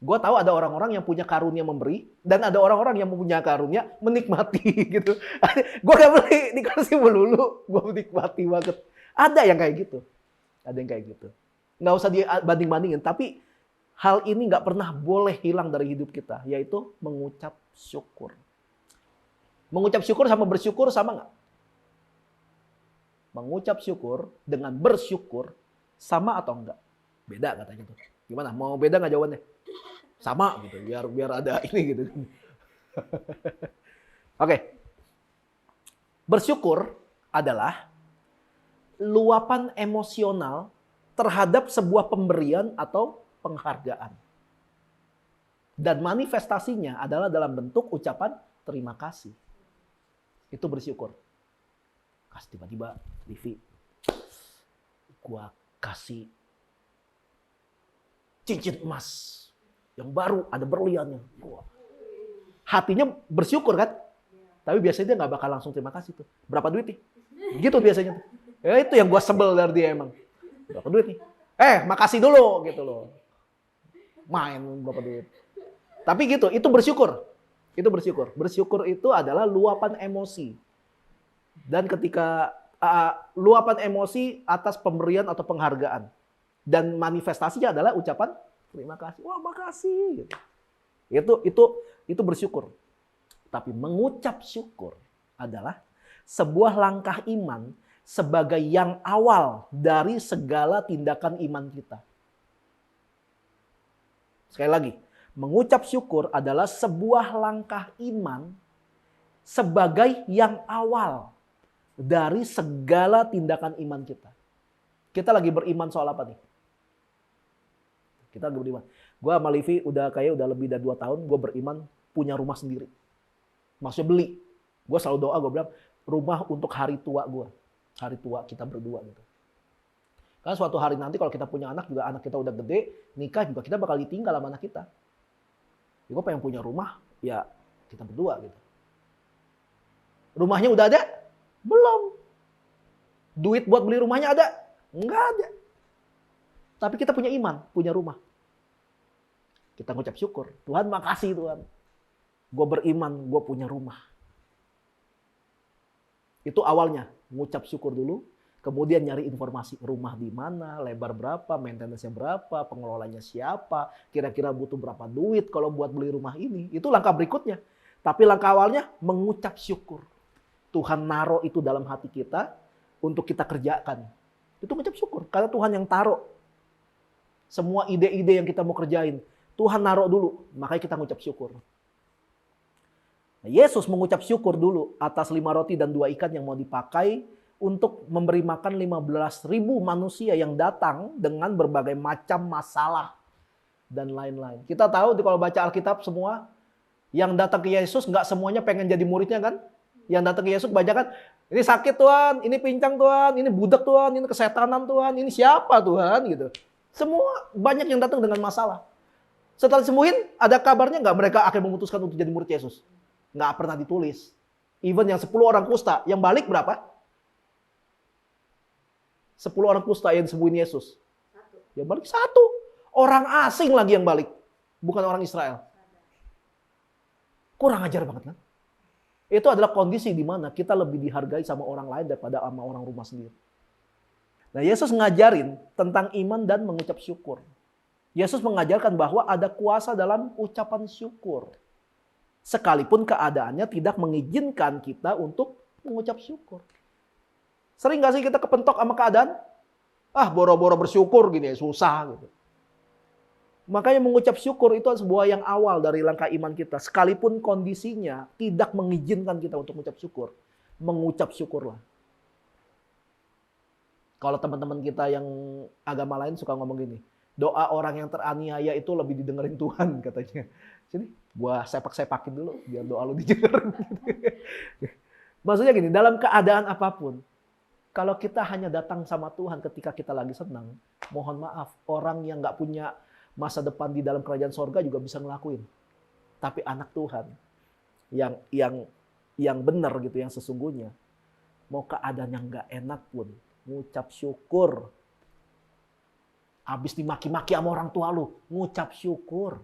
Gue tahu ada orang-orang yang punya karunia memberi dan ada orang-orang yang punya karunia menikmati gitu. Gue gak beli, dikasih melulu, gue menikmati banget. Ada yang kayak gitu. Nggak usah dibanding-bandingin, tapi hal ini nggak pernah boleh hilang dari hidup kita, yaitu mengucap syukur. Mengucap syukur sama bersyukur sama nggak? Mengucap syukur dengan bersyukur sama atau enggak? Beda katanya tuh. Gimana? Mau beda nggak jawabannya? Sama gitu, biar ada ini gitu. Oke. Bersyukur adalah luapan emosional terhadap sebuah pemberian atau penghargaan. Dan manifestasinya adalah dalam bentuk ucapan terima kasih. Itu bersyukur. Tiba-tiba, Livi, gua kasih cincin emas yang baru, ada berliannya. Hatinya bersyukur kan? Tapi biasanya dia nggak bakal langsung terima kasih tuh. Berapa duit nih? Gitu biasanya tuh. Ya itu yang gua sebel dari dia emang. Berapa duit nih? Makasih dulu gitu loh. Main berapa duit. Tapi gitu, itu bersyukur. Bersyukur itu adalah luapan emosi. Dan ketika luapan emosi atas pemberian atau penghargaan. Dan manifestasinya adalah ucapan terima kasih. Wah, makasih gitu. Itu bersyukur. Tapi mengucap syukur adalah sebuah langkah iman sebagai yang awal dari segala tindakan iman kita. Sekali lagi, mengucap syukur adalah sebuah langkah iman sebagai yang awal dari segala tindakan iman kita. Kita lagi beriman soal apa nih? Kita lagi beriman. Gue sama Livi udah lebih dari 2 tahun gue beriman punya rumah sendiri. Maksudnya beli. Gue selalu doa, gue bilang rumah untuk hari tua gue. Hari tua kita berdua gitu. Karena suatu hari nanti kalau kita punya anak juga, anak kita udah gede, nikah juga kita bakal ditinggal sama anak kita. Ya, gue pengen punya rumah, ya Kita berdua gitu. Rumahnya udah ada? Belum. Duit buat beli rumahnya ada? Enggak ada. Tapi kita punya iman, punya rumah. Kita ngucap syukur. Tuhan makasih Tuhan. Gue beriman, gue punya rumah. Itu awalnya, ngucap syukur dulu. Kemudian nyari informasi rumah di mana, lebar berapa, maintenance-nya berapa, pengelolanya siapa, kira-kira butuh berapa duit kalau buat beli rumah ini. Itu langkah berikutnya. Tapi langkah awalnya mengucap syukur. Tuhan naruh itu dalam hati kita untuk kita kerjakan. Itu mengucap syukur karena Tuhan yang taruh. Semua ide-ide yang kita mau kerjain, Tuhan naruh dulu, makanya kita mengucap syukur. Nah, Yesus mengucap syukur dulu atas 5 roti dan 2 ikan yang mau dipakai untuk memberi makan 15.000 manusia yang datang dengan berbagai macam masalah dan lain-lain. Kita tahu kalau baca Alkitab semua, yang datang ke Yesus nggak semuanya pengen jadi muridnya kan? Yang datang ke Yesus banyak kan, ini sakit Tuhan, ini pincang Tuhan, ini budak Tuhan, ini kesetanan Tuhan, ini siapa Tuhan gitu. Semua banyak yang datang dengan masalah. Setelah disembuhin, ada kabarnya nggak mereka akan memutuskan untuk jadi murid Yesus? Nggak pernah ditulis. Even yang 10 orang kusta, yang balik berapa? 10 orang kusta yang disembuhin Yesus. Yang balik 1. Orang asing lagi yang balik. Bukan orang Israel. Kurang ajar banget kan? Itu adalah kondisi di mana kita lebih dihargai sama orang lain daripada sama orang rumah sendiri. Nah, Yesus ngajarin tentang iman dan mengucap syukur. Yesus mengajarkan bahwa ada kuasa dalam ucapan syukur. Sekalipun keadaannya tidak mengizinkan kita untuk mengucap syukur. Sering gak sih kita kepentok sama keadaan? Boro-boro bersyukur gini, susah gitu. Makanya mengucap syukur itu sebuah yang awal dari langkah iman kita. Sekalipun kondisinya tidak mengizinkan kita untuk mengucap syukur. Mengucap syukurlah. Kalau teman-teman kita yang agama lain suka ngomong gini. Doa orang yang teraniaya itu lebih didengerin Tuhan katanya. Sini, gua sepak-sepakin dulu biar doa lu didengerin. Maksudnya gini, dalam keadaan apapun. Kalau kita hanya datang sama Tuhan ketika kita lagi senang, mohon maaf, orang yang nggak punya masa depan di dalam kerajaan sorga juga bisa ngelakuin. Tapi anak Tuhan yang benar gitu, yang sesungguhnya, mau keadaan yang nggak enak pun, ngucap syukur. Habis dimaki-maki sama orang tua lu, ngucap syukur.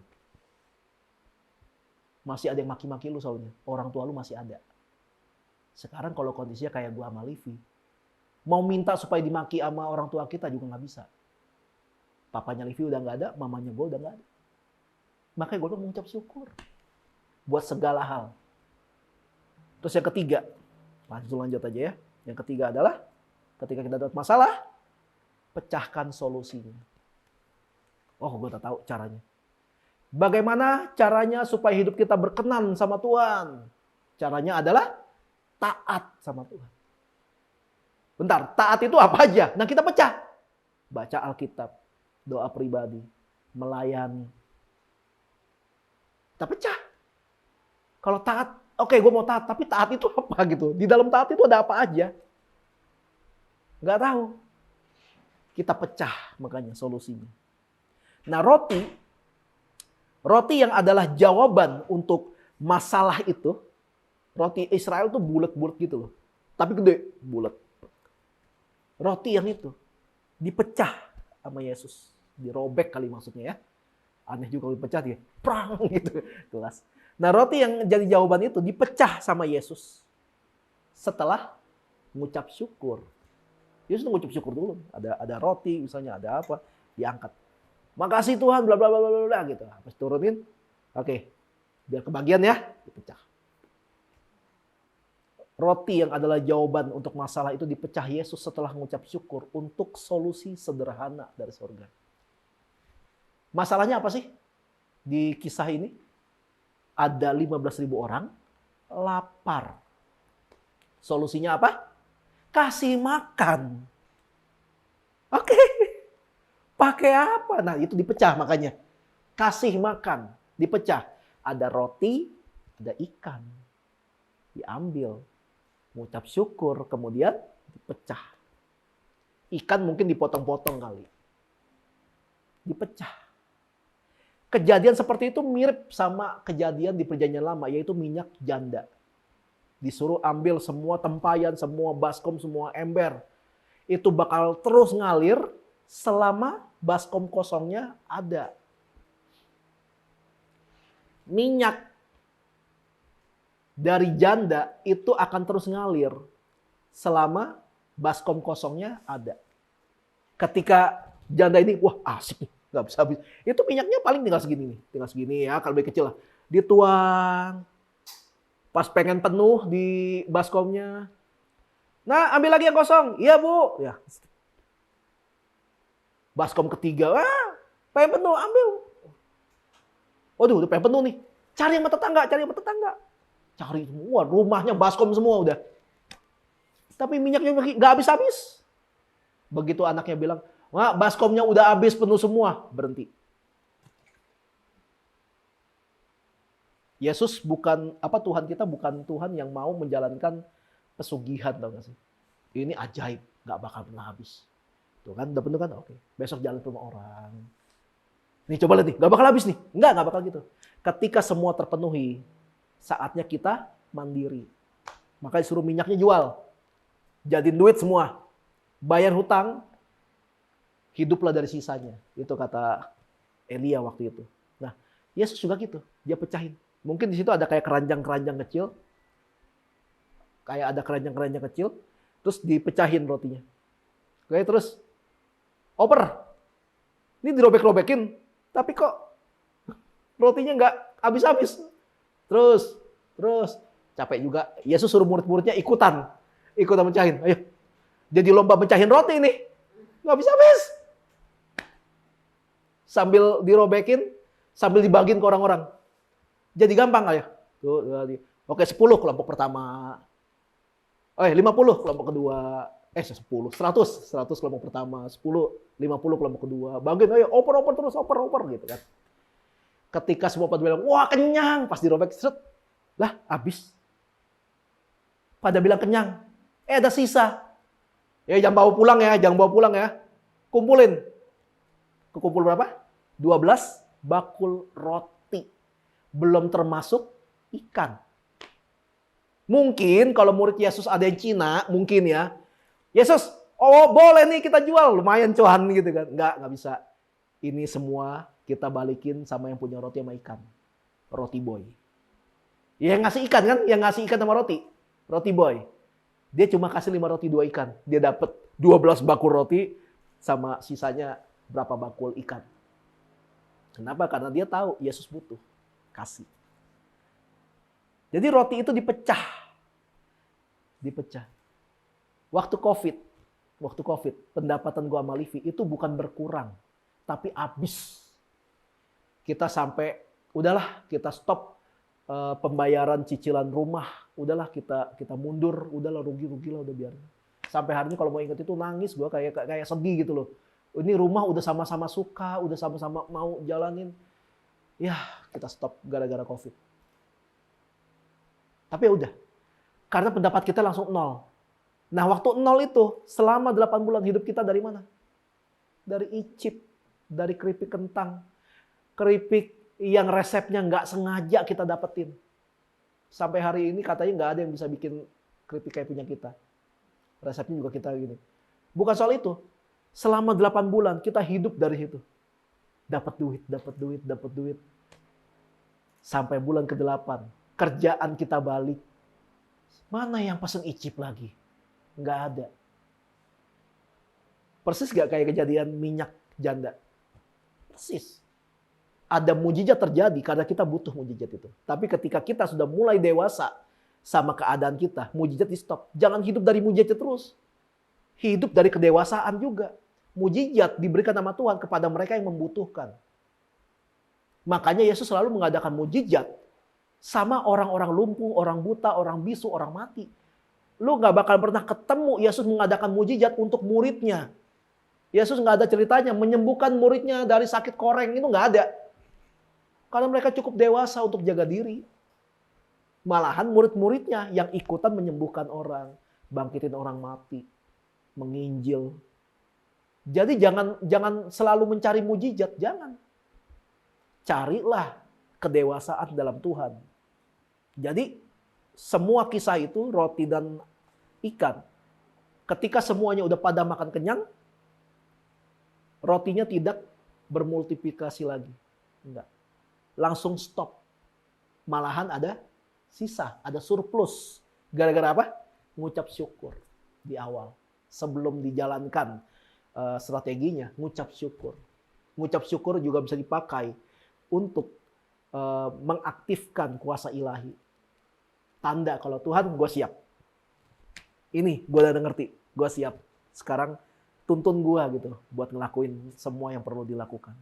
Masih ada yang maki-maki lu soalnya, orang tua lu masih ada. Sekarang kalau kondisinya kayak gua sama Livi, mau minta supaya dimaki sama orang tua kita juga nggak bisa. Papanya Livi udah nggak ada, mamanya gue udah nggak ada. Makanya gue mengucap syukur buat segala hal. Terus yang ketiga, lanjut aja ya. Yang ketiga adalah ketika kita dapat masalah, pecahkan solusinya. Oh, gue udah tahu caranya. Bagaimana caranya supaya hidup kita berkenan sama Tuhan? Caranya adalah taat sama Tuhan. Bentar, taat itu apa aja? Nah, kita pecah. Baca Alkitab, doa pribadi, melayani. Kita pecah. Kalau taat, oke, gue mau taat, tapi taat itu apa gitu? Di dalam taat itu ada apa aja? Nggak tahu. Kita pecah makanya solusinya. Nah, roti yang adalah jawaban untuk masalah itu, roti Israel tuh bulat-bulat gitu loh. Tapi gede, bulat. Roti yang itu dipecah sama Yesus. Dirobek kali maksudnya ya. Aneh juga kalau dipecah dia. Prang gitu. Kelas. Nah, roti yang jadi jawaban itu dipecah sama Yesus. Setelah mengucap syukur. Yesus mengucap syukur dulu. Ada roti misalnya, ada apa. Diangkat. Makasih Tuhan, bla bla bla bla bla gitu. Habis turunin. Oke. Biar kebagian ya. Dipecah. Roti yang adalah jawaban untuk masalah itu dipecah Yesus setelah mengucap syukur untuk solusi sederhana dari surga. Masalahnya apa sih? Di kisah ini ada 15.000 orang lapar. Solusinya apa? Kasih makan. Oke. Pakai apa? Nah, itu dipecah makanya. Kasih makan, dipecah. Ada roti, ada ikan. Diambil. Mengucap syukur, kemudian dipecah. Ikan mungkin dipotong-potong kali. Dipecah. Kejadian seperti itu mirip sama kejadian di Perjanjian Lama, yaitu minyak janda. Disuruh ambil semua tempayan, semua baskom, semua ember. Itu bakal terus ngalir selama baskom kosongnya ada. Minyak dari janda itu akan terus ngalir selama baskom kosongnya ada. Ketika janda ini, wah asik nih, nggak bisa habis. Itu minyaknya paling tinggal segini nih, tinggal segini ya, kalau lebih kecil lah. Dituang, pas pengen penuh di baskomnya. Nah, ambil lagi yang kosong. Iya bu. Ya. Baskom ketiga, pengen penuh, ambil. Waduh, udah pengen penuh nih. Cari yang tetangga, cari yang tetangga. Cari semua, rumahnya baskom semua udah. Tapi minyaknya nggak habis-habis. Begitu anaknya bilang, wah baskomnya udah habis penuh semua, berhenti. Yesus bukan Tuhan kita bukan Tuhan yang mau menjalankan pesugihan, tau gak sih? Ini ajaib, nggak bakal pernah habis. Tuh kan, udah penuh kan? Oke, besok jalan ke rumah orang. Nih coba lihat nih, nggak bakal habis nih. Nggak bakal gitu. Ketika semua terpenuhi, saatnya kita mandiri. Makanya suruh minyaknya jual. Jadiin duit semua. Bayar hutang, hiduplah dari sisanya. Itu kata Elia waktu itu. Nah, Yesus juga gitu. Dia pecahin. Mungkin di situ ada kayak keranjang-keranjang kecil. Kayak ada keranjang-keranjang kecil. Terus dipecahin rotinya. Oke, terus oper. Ini dirobek-robekin. Tapi kok rotinya nggak habis-habis. Terus. Capek juga. Yesus suruh murid-muridnya ikutan mecahin. Ayo. Jadi lomba mecahin roti nih. Nggak habis-habis. Sambil dirobekin, sambil dibagiin ke orang-orang. Jadi gampang ayo. Oke, 10 kelompok pertama. 50 kelompok kedua. 100 kelompok pertama. 50 kelompok kedua. Bagian, ayo oper terus, oper gitu kan. Ketika semua pada bilang, wah kenyang. Pas dirobek, lah habis. Pada bilang kenyang. Ada sisa. Jangan bawa pulang ya. Kumpulin. Kekumpul berapa? 12 bakul roti. Belum termasuk ikan. Mungkin kalau murid Yesus ada yang Cina, mungkin ya. Yesus, boleh nih kita jual. Lumayan cuan gitu kan. Nggak bisa. Ini semua kita balikin sama yang punya roti sama ikan. Roti boy. Yang ngasih ikan kan? Yang ngasih ikan sama roti. Roti boy. Dia cuma kasih 5 roti 2 ikan. Dia dapat 12 bakul roti sama sisanya berapa bakul ikan. Kenapa? Karena dia tahu Yesus butuh. Kasih. Jadi roti itu dipecah. Waktu COVID, pendapatan gua sama Livi itu bukan berkurang, tapi habis. Kita sampai, udahlah kita stop pembayaran cicilan rumah, udahlah kita mundur, udahlah rugi lah udah biarin. Sampai hari ini kalau mau ingat itu nangis gua kayak sedih gitu loh. Ini rumah udah sama-sama suka, udah sama-sama mau jalanin. Ya, kita stop gara-gara COVID. Tapi ya udah. Karena pendapat kita langsung 0. Nah, waktu 0 itu selama 8 bulan hidup kita dari mana? Dari icip, dari keripik kentang. Keripik yang resepnya nggak sengaja kita dapetin. Sampai hari ini katanya nggak ada yang bisa bikin keripik kayak punya kita. Resepnya juga kita gini. Bukan soal itu. Selama 8 bulan kita hidup dari situ. Dapat duit. Sampai bulan ke-8. Kerjaan kita balik. Mana yang pesen icip lagi? Nggak ada. Persis nggak kayak kejadian minyak janda? Persis. Ada mujizat terjadi karena kita butuh mujizat itu. Tapi ketika kita sudah mulai dewasa sama keadaan kita, mujizat di stop. Jangan hidup dari mujizat terus. Hidup dari kedewasaan juga. Mujizat diberikan sama Tuhan kepada mereka yang membutuhkan. Makanya Yesus selalu mengadakan mujizat sama orang-orang lumpuh, orang buta, orang bisu, orang mati. Lu gak bakal pernah ketemu Yesus mengadakan mujizat untuk muridnya. Yesus gak ada ceritanya menyembuhkan muridnya dari sakit koreng, itu gak ada. Karena mereka cukup dewasa untuk jaga diri. Malahan murid-muridnya yang ikutan menyembuhkan orang, bangkitin orang mati, menginjil. Jadi jangan selalu mencari mujizat, jangan. carilah kedewasaan dalam Tuhan. Jadi semua kisah itu, roti dan ikan, ketika semuanya udah pada makan kenyang, rotinya tidak bermultiplikasi lagi. Enggak. Langsung stop. Malahan ada sisa, ada surplus. Gara-gara apa? Ngucap syukur di awal. Sebelum dijalankan strateginya, ngucap syukur. Ngucap syukur juga bisa dipakai untuk mengaktifkan kuasa ilahi. Tanda kalau Tuhan, gue siap. Ini gue udah ngerti, gue siap. Sekarang tuntun gue gitu buat ngelakuin semua yang perlu dilakukan.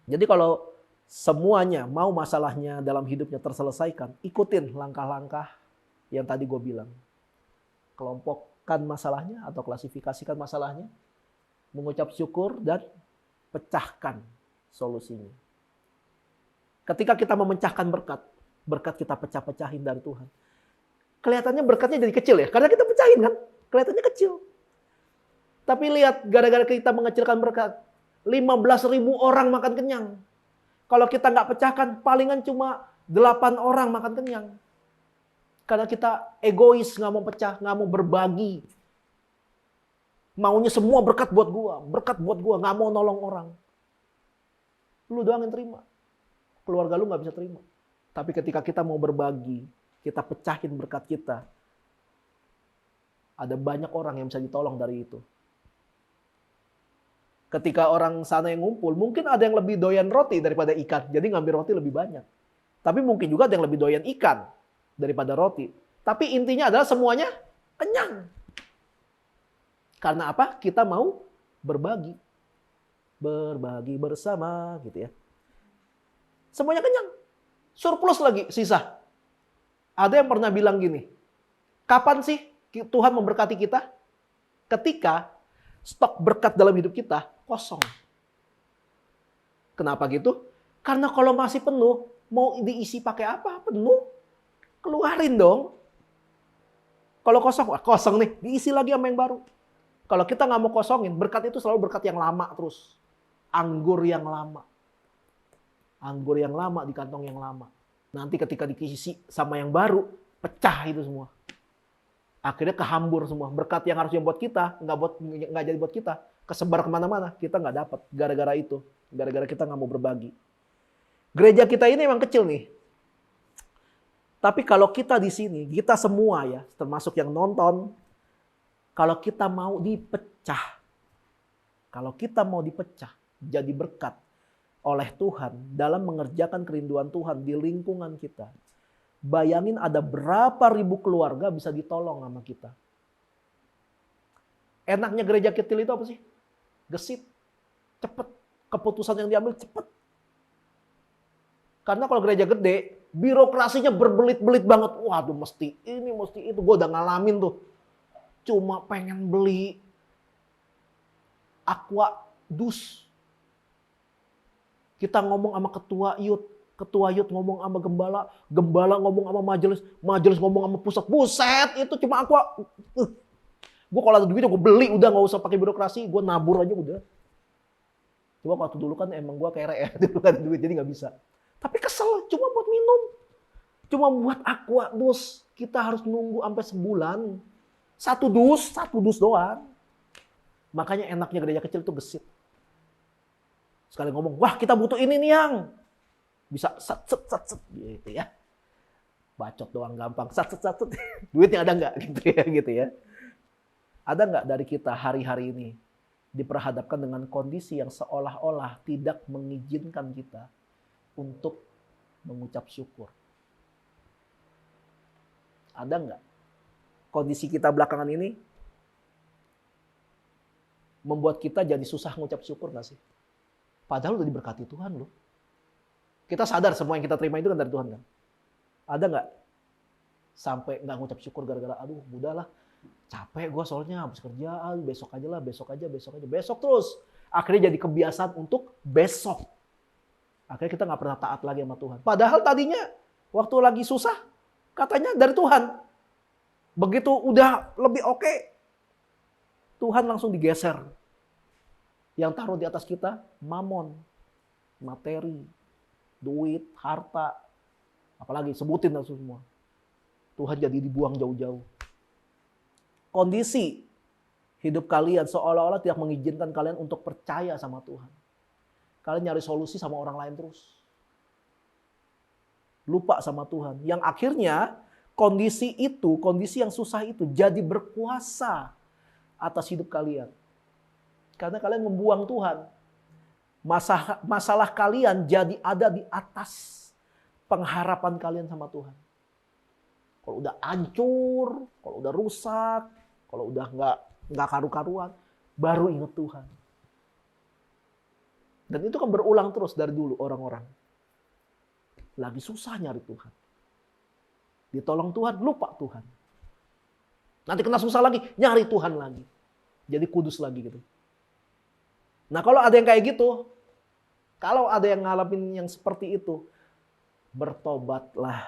Jadi kalau semuanya mau masalahnya dalam hidupnya terselesaikan, ikutin langkah-langkah yang tadi gue bilang. Kelompokkan masalahnya atau klasifikasikan masalahnya, mengucap syukur dan pecahkan solusinya. Ketika kita memecahkan berkat, berkat kita pecah-pecahin dari Tuhan. Kelihatannya berkatnya jadi kecil ya, karena kita pecahin kan, kelihatannya kecil. Tapi lihat, gara-gara kita mengecilkan berkat, 15.000 orang makan kenyang. Kalau kita nggak pecahkan, palingan cuma 8 orang makan kenyang. Karena kita egois, nggak mau pecah, nggak mau berbagi. Maunya semua berkat buat gua, nggak mau nolong orang. Lu doang yang terima. Keluarga lu nggak bisa terima. Tapi ketika kita mau berbagi, kita pecahin berkat kita, ada banyak orang yang bisa ditolong dari itu. Ketika orang sana yang ngumpul, mungkin ada yang lebih doyan roti daripada ikan. Jadi ngambil roti lebih banyak. Tapi mungkin juga ada yang lebih doyan ikan daripada roti. Tapi intinya adalah semuanya kenyang. Karena apa? Kita mau berbagi. Berbagi bersama gitu ya. Semuanya kenyang. Surplus lagi, sisa. Ada yang pernah bilang gini, kapan sih Tuhan memberkati kita? Ketika stok berkat dalam hidup kita kosong. Kenapa gitu? Karena kalau masih penuh, mau diisi pakai apa? Penuh. Keluarin dong. Kalau kosong, wah kosong nih, diisi lagi sama yang baru. Kalau kita nggak mau kosongin, berkat itu selalu berkat yang lama terus. Anggur yang lama. Anggur yang lama di kantong yang lama. Nanti ketika diisi sama yang baru, pecah itu semua. Akhirnya kehambur semua. Berkat yang harusnya buat kita, nggak jadi buat kita. Kesebar kemana-mana, kita nggak dapat. Gara-gara itu. Gara-gara kita nggak mau berbagi. Gereja kita ini emang kecil nih. Tapi kalau kita di sini, kita semua ya, termasuk yang nonton, kalau kita mau dipecah, jadi berkat oleh Tuhan dalam mengerjakan kerinduan Tuhan di lingkungan kita. Bayangin ada berapa ribu keluarga bisa ditolong sama kita. Enaknya gereja kecil itu apa sih? Gesit, cepet. Keputusan yang diambil cepet. Karena kalau gereja gede, birokrasinya berbelit-belit banget. Waduh mesti ini, mesti itu. Gue udah ngalamin tuh. Cuma pengen beli aqua dus. Kita ngomong sama ketua yud ngomong sama gembala ngomong sama majelis ngomong sama pusat. Buset, itu cuma aqua. Gue kalau ada duitnya gue beli, udah nggak usah pakai birokrasi, gue nabur aja udah. Coba waktu dulu kan emang gue kere ya, dulu kan ada duit jadi nggak bisa. Tapi kesel, cuma buat minum, cuma buat aqua dus. Kita harus nunggu sampai sebulan. Satu dus doang. Makanya enaknya gereja kecil tuh gesit. Sekali ngomong, wah kita butuh ini nih yang bisa set gitu ya. Bacot doang gampang, set. Duitnya ada nggak gitu ya. Ada nggak dari kita hari-hari ini diperhadapkan dengan kondisi yang seolah-olah tidak mengizinkan kita untuk mengucap syukur? Ada nggak? Kondisi kita belakangan ini membuat kita jadi susah mengucap syukur nggak sih? Padahal udah diberkati Tuhan loh. Kita sadar semua yang kita terima itu kan dari Tuhan kan. Ada nggak sampai nggak ngucap syukur gara-gara aduh udahlah capek gue soalnya habis kerja, besok aja. Besok terus. Akhirnya jadi kebiasaan untuk besok. Akhirnya kita nggak pernah taat lagi sama Tuhan. Padahal tadinya waktu lagi susah katanya dari Tuhan. Begitu udah lebih oke, Tuhan langsung digeser. Yang taruh di atas kita mamon, materi, duit, harta, apalagi sebutin langsung semua. Tuhan jadi dibuang jauh-jauh. Kondisi hidup kalian seolah-olah tidak mengizinkan kalian untuk percaya sama Tuhan. Kalian nyari solusi sama orang lain terus. Lupa sama Tuhan. Yang akhirnya kondisi itu, kondisi yang susah itu jadi berkuasa atas hidup kalian. Karena kalian membuang Tuhan. Masalah kalian jadi ada di atas pengharapan kalian sama Tuhan. Kalau udah hancur, kalau udah rusak, kalau udah nggak karu-karuan, baru ingat Tuhan. Dan itu kan berulang terus dari dulu orang-orang. Lagi susah nyari Tuhan. Ditolong Tuhan, lupa Tuhan. Nanti kena susah lagi, nyari Tuhan lagi. Jadi kudus lagi gitu. Nah kalau ada yang kayak gitu, kalau ada yang ngalamin yang seperti itu, bertobatlah.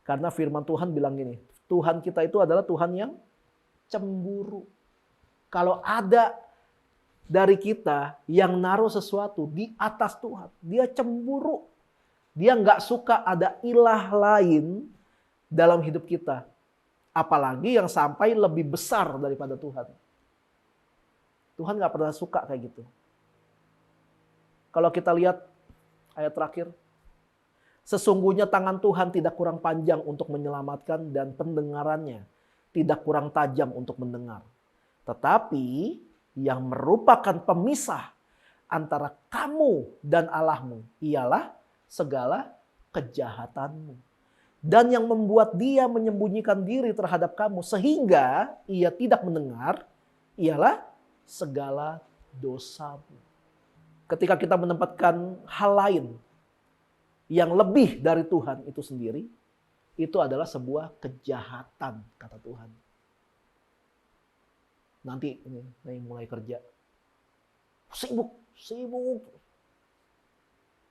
Karena firman Tuhan bilang gini, Tuhan kita itu adalah Tuhan yang cemburu. Kalau ada dari kita yang naruh sesuatu di atas Tuhan, dia cemburu. Dia nggak suka ada ilah lain dalam hidup kita. Apalagi yang sampai lebih besar daripada Tuhan. Tuhan nggak pernah suka kayak gitu. Kalau kita lihat ayat terakhir, sesungguhnya tangan Tuhan tidak kurang panjang untuk menyelamatkan dan pendengarannya tidak kurang tajam untuk mendengar. Tetapi yang merupakan pemisah antara kamu dan Allahmu ialah segala kejahatanmu. Dan yang membuat dia menyembunyikan diri terhadap kamu sehingga ia tidak mendengar ialah segala dosamu. Ketika kita menempatkan hal lain yang lebih dari Tuhan itu sendiri, itu adalah sebuah kejahatan, kata Tuhan. Nanti ini mulai kerja. Sibuk.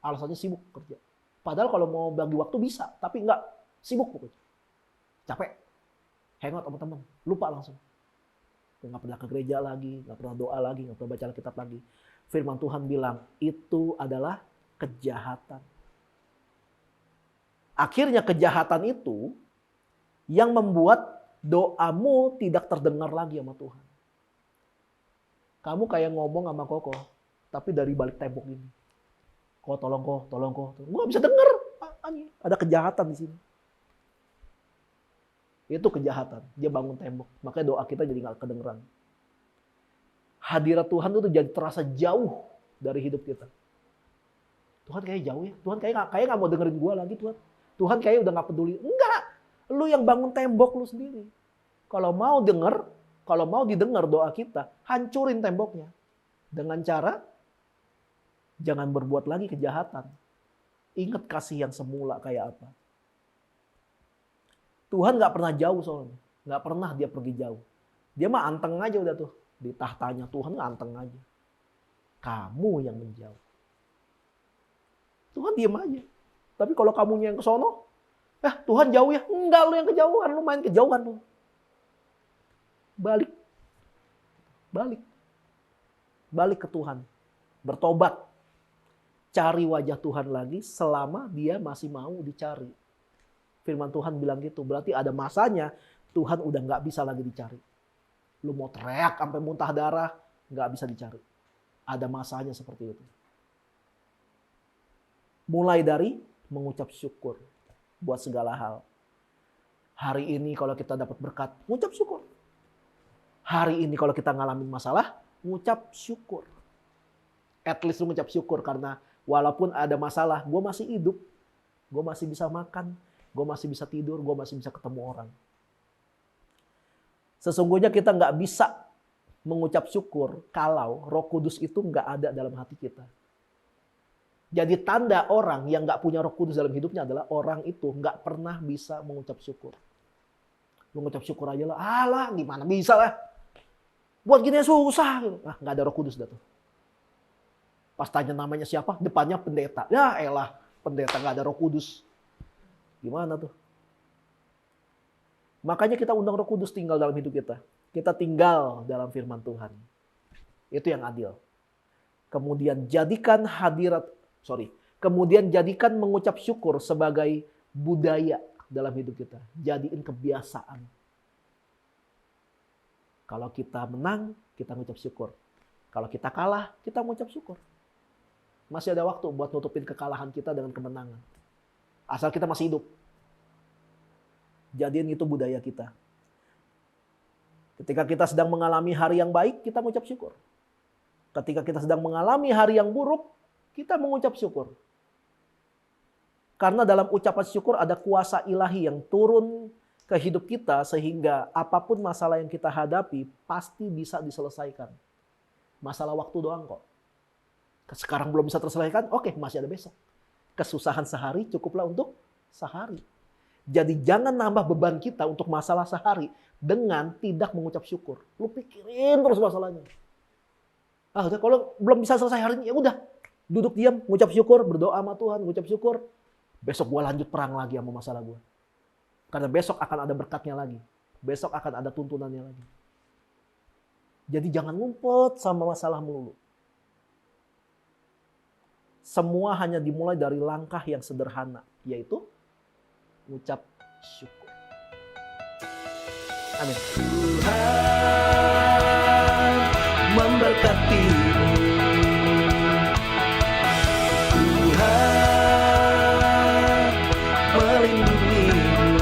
Alasannya sibuk kerja. Padahal kalau mau bagi waktu bisa, tapi enggak, sibuk pokoknya. Capek. Hangout sama teman, lupa langsung. Nggak pernah ke gereja lagi, nggak pernah doa lagi, nggak pernah baca Alkitab lagi. Firman Tuhan bilang, itu adalah kejahatan. Akhirnya kejahatan itu yang membuat doamu tidak terdengar lagi sama Tuhan. Kamu kayak ngomong sama Koko, tapi dari balik tembok ini. Kok tolong kok. Gue gak bisa denger. Ada kejahatan di sini. Itu kejahatan. Dia bangun tembok. Makanya doa kita jadi gak kedengeran. Hadirat Tuhan itu jadi terasa jauh dari hidup kita. Tuhan kayak jauh ya. Tuhan kayak gak mau dengerin gue lagi Tuhan. Tuhan kayak udah gak peduli. Enggak. Lu yang bangun tembok lu sendiri. Kalau mau denger, kalau mau didengar doa kita, hancurin temboknya. Dengan cara jangan berbuat lagi kejahatan. Ingat kasih yang semula kayak apa. Tuhan gak pernah jauh soalnya. Gak pernah dia pergi jauh. Dia mah anteng aja udah tuh. Di tahtanya Tuhan anteng aja. Kamu yang menjauh. Tuhan diem aja. Tapi kalau kamunya yang ke sono, Tuhan jauh ya. Enggak, lu yang kejauhan. Lu main kejauhan lu. Balik ke Tuhan. Bertobat. Cari wajah Tuhan lagi selama dia masih mau dicari. Firman Tuhan bilang gitu. Berarti ada masanya Tuhan udah gak bisa lagi dicari. Lu mau teriak sampai muntah darah, gak bisa dicari. Ada masanya seperti itu. Mulai dari mengucap syukur buat segala hal. Hari ini kalau kita dapat berkat, mengucap syukur. Hari ini kalau kita ngalamin masalah, mengucap syukur. At least lu mengucap syukur karena walaupun ada masalah, gue masih hidup. Gue masih bisa makan, gue masih bisa tidur, gue masih bisa ketemu orang. Sesungguhnya kita nggak bisa mengucap syukur kalau Roh Kudus itu nggak ada dalam hati kita. Jadi tanda orang yang nggak punya Roh Kudus dalam hidupnya adalah orang itu nggak pernah bisa mengucap syukur. Lu ngucap syukur aja lah, alah gimana bisa lah. Buat gini susah. Nggak ada Roh Kudus dah tuh. Pas tanya namanya siapa, depannya pendeta. Ya elah, pendeta nggak ada Roh Kudus. Gimana tuh? Makanya kita undang Roh Kudus tinggal dalam hidup kita. Kita tinggal dalam firman Tuhan. Itu yang adil. Kemudian Kemudian jadikan mengucap syukur sebagai budaya dalam hidup kita. Jadiin kebiasaan. Kalau kita menang, kita mengucap syukur. Kalau kita kalah, kita mengucap syukur. Masih ada waktu buat nutupin kekalahan kita dengan kemenangan. Asal kita masih hidup. Jadiin itu budaya kita. Ketika kita sedang mengalami hari yang baik, kita mengucap syukur. Ketika kita sedang mengalami hari yang buruk, kita mengucap syukur. Karena dalam ucapan syukur ada kuasa ilahi yang turun ke hidup kita sehingga apapun masalah yang kita hadapi pasti bisa diselesaikan. Masalah waktu doang kok. Sekarang belum bisa terselesaikan, oke, masih ada besok. Kesusahan sehari cukuplah untuk sehari. Jadi jangan nambah beban kita untuk masalah sehari dengan tidak mengucap syukur. Lu pikirin terus masalahnya. Udah, kalau belum bisa selesai hari ini, ya udah. Duduk diam, mengucap syukur, berdoa sama Tuhan, mengucap syukur. Besok gua lanjut perang lagi sama masalah gua. Karena besok akan ada berkatnya lagi. Besok akan ada tuntunannya lagi. Jadi jangan ngumpet sama masalah melulu. Semua hanya dimulai dari langkah yang sederhana, yaitu ucap syukur. Amin. Tuhan memberkatimu. Tuhan melindungimu.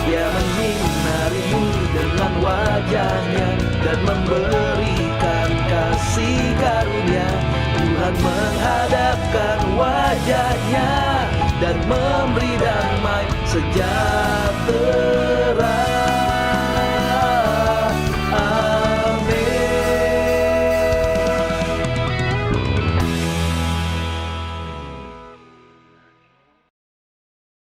Dia menyinarimu dengan wajahnya dan memberikan kasih karunia. Tuhan menghadapkan wajahnya dan memberi damai sejahtera.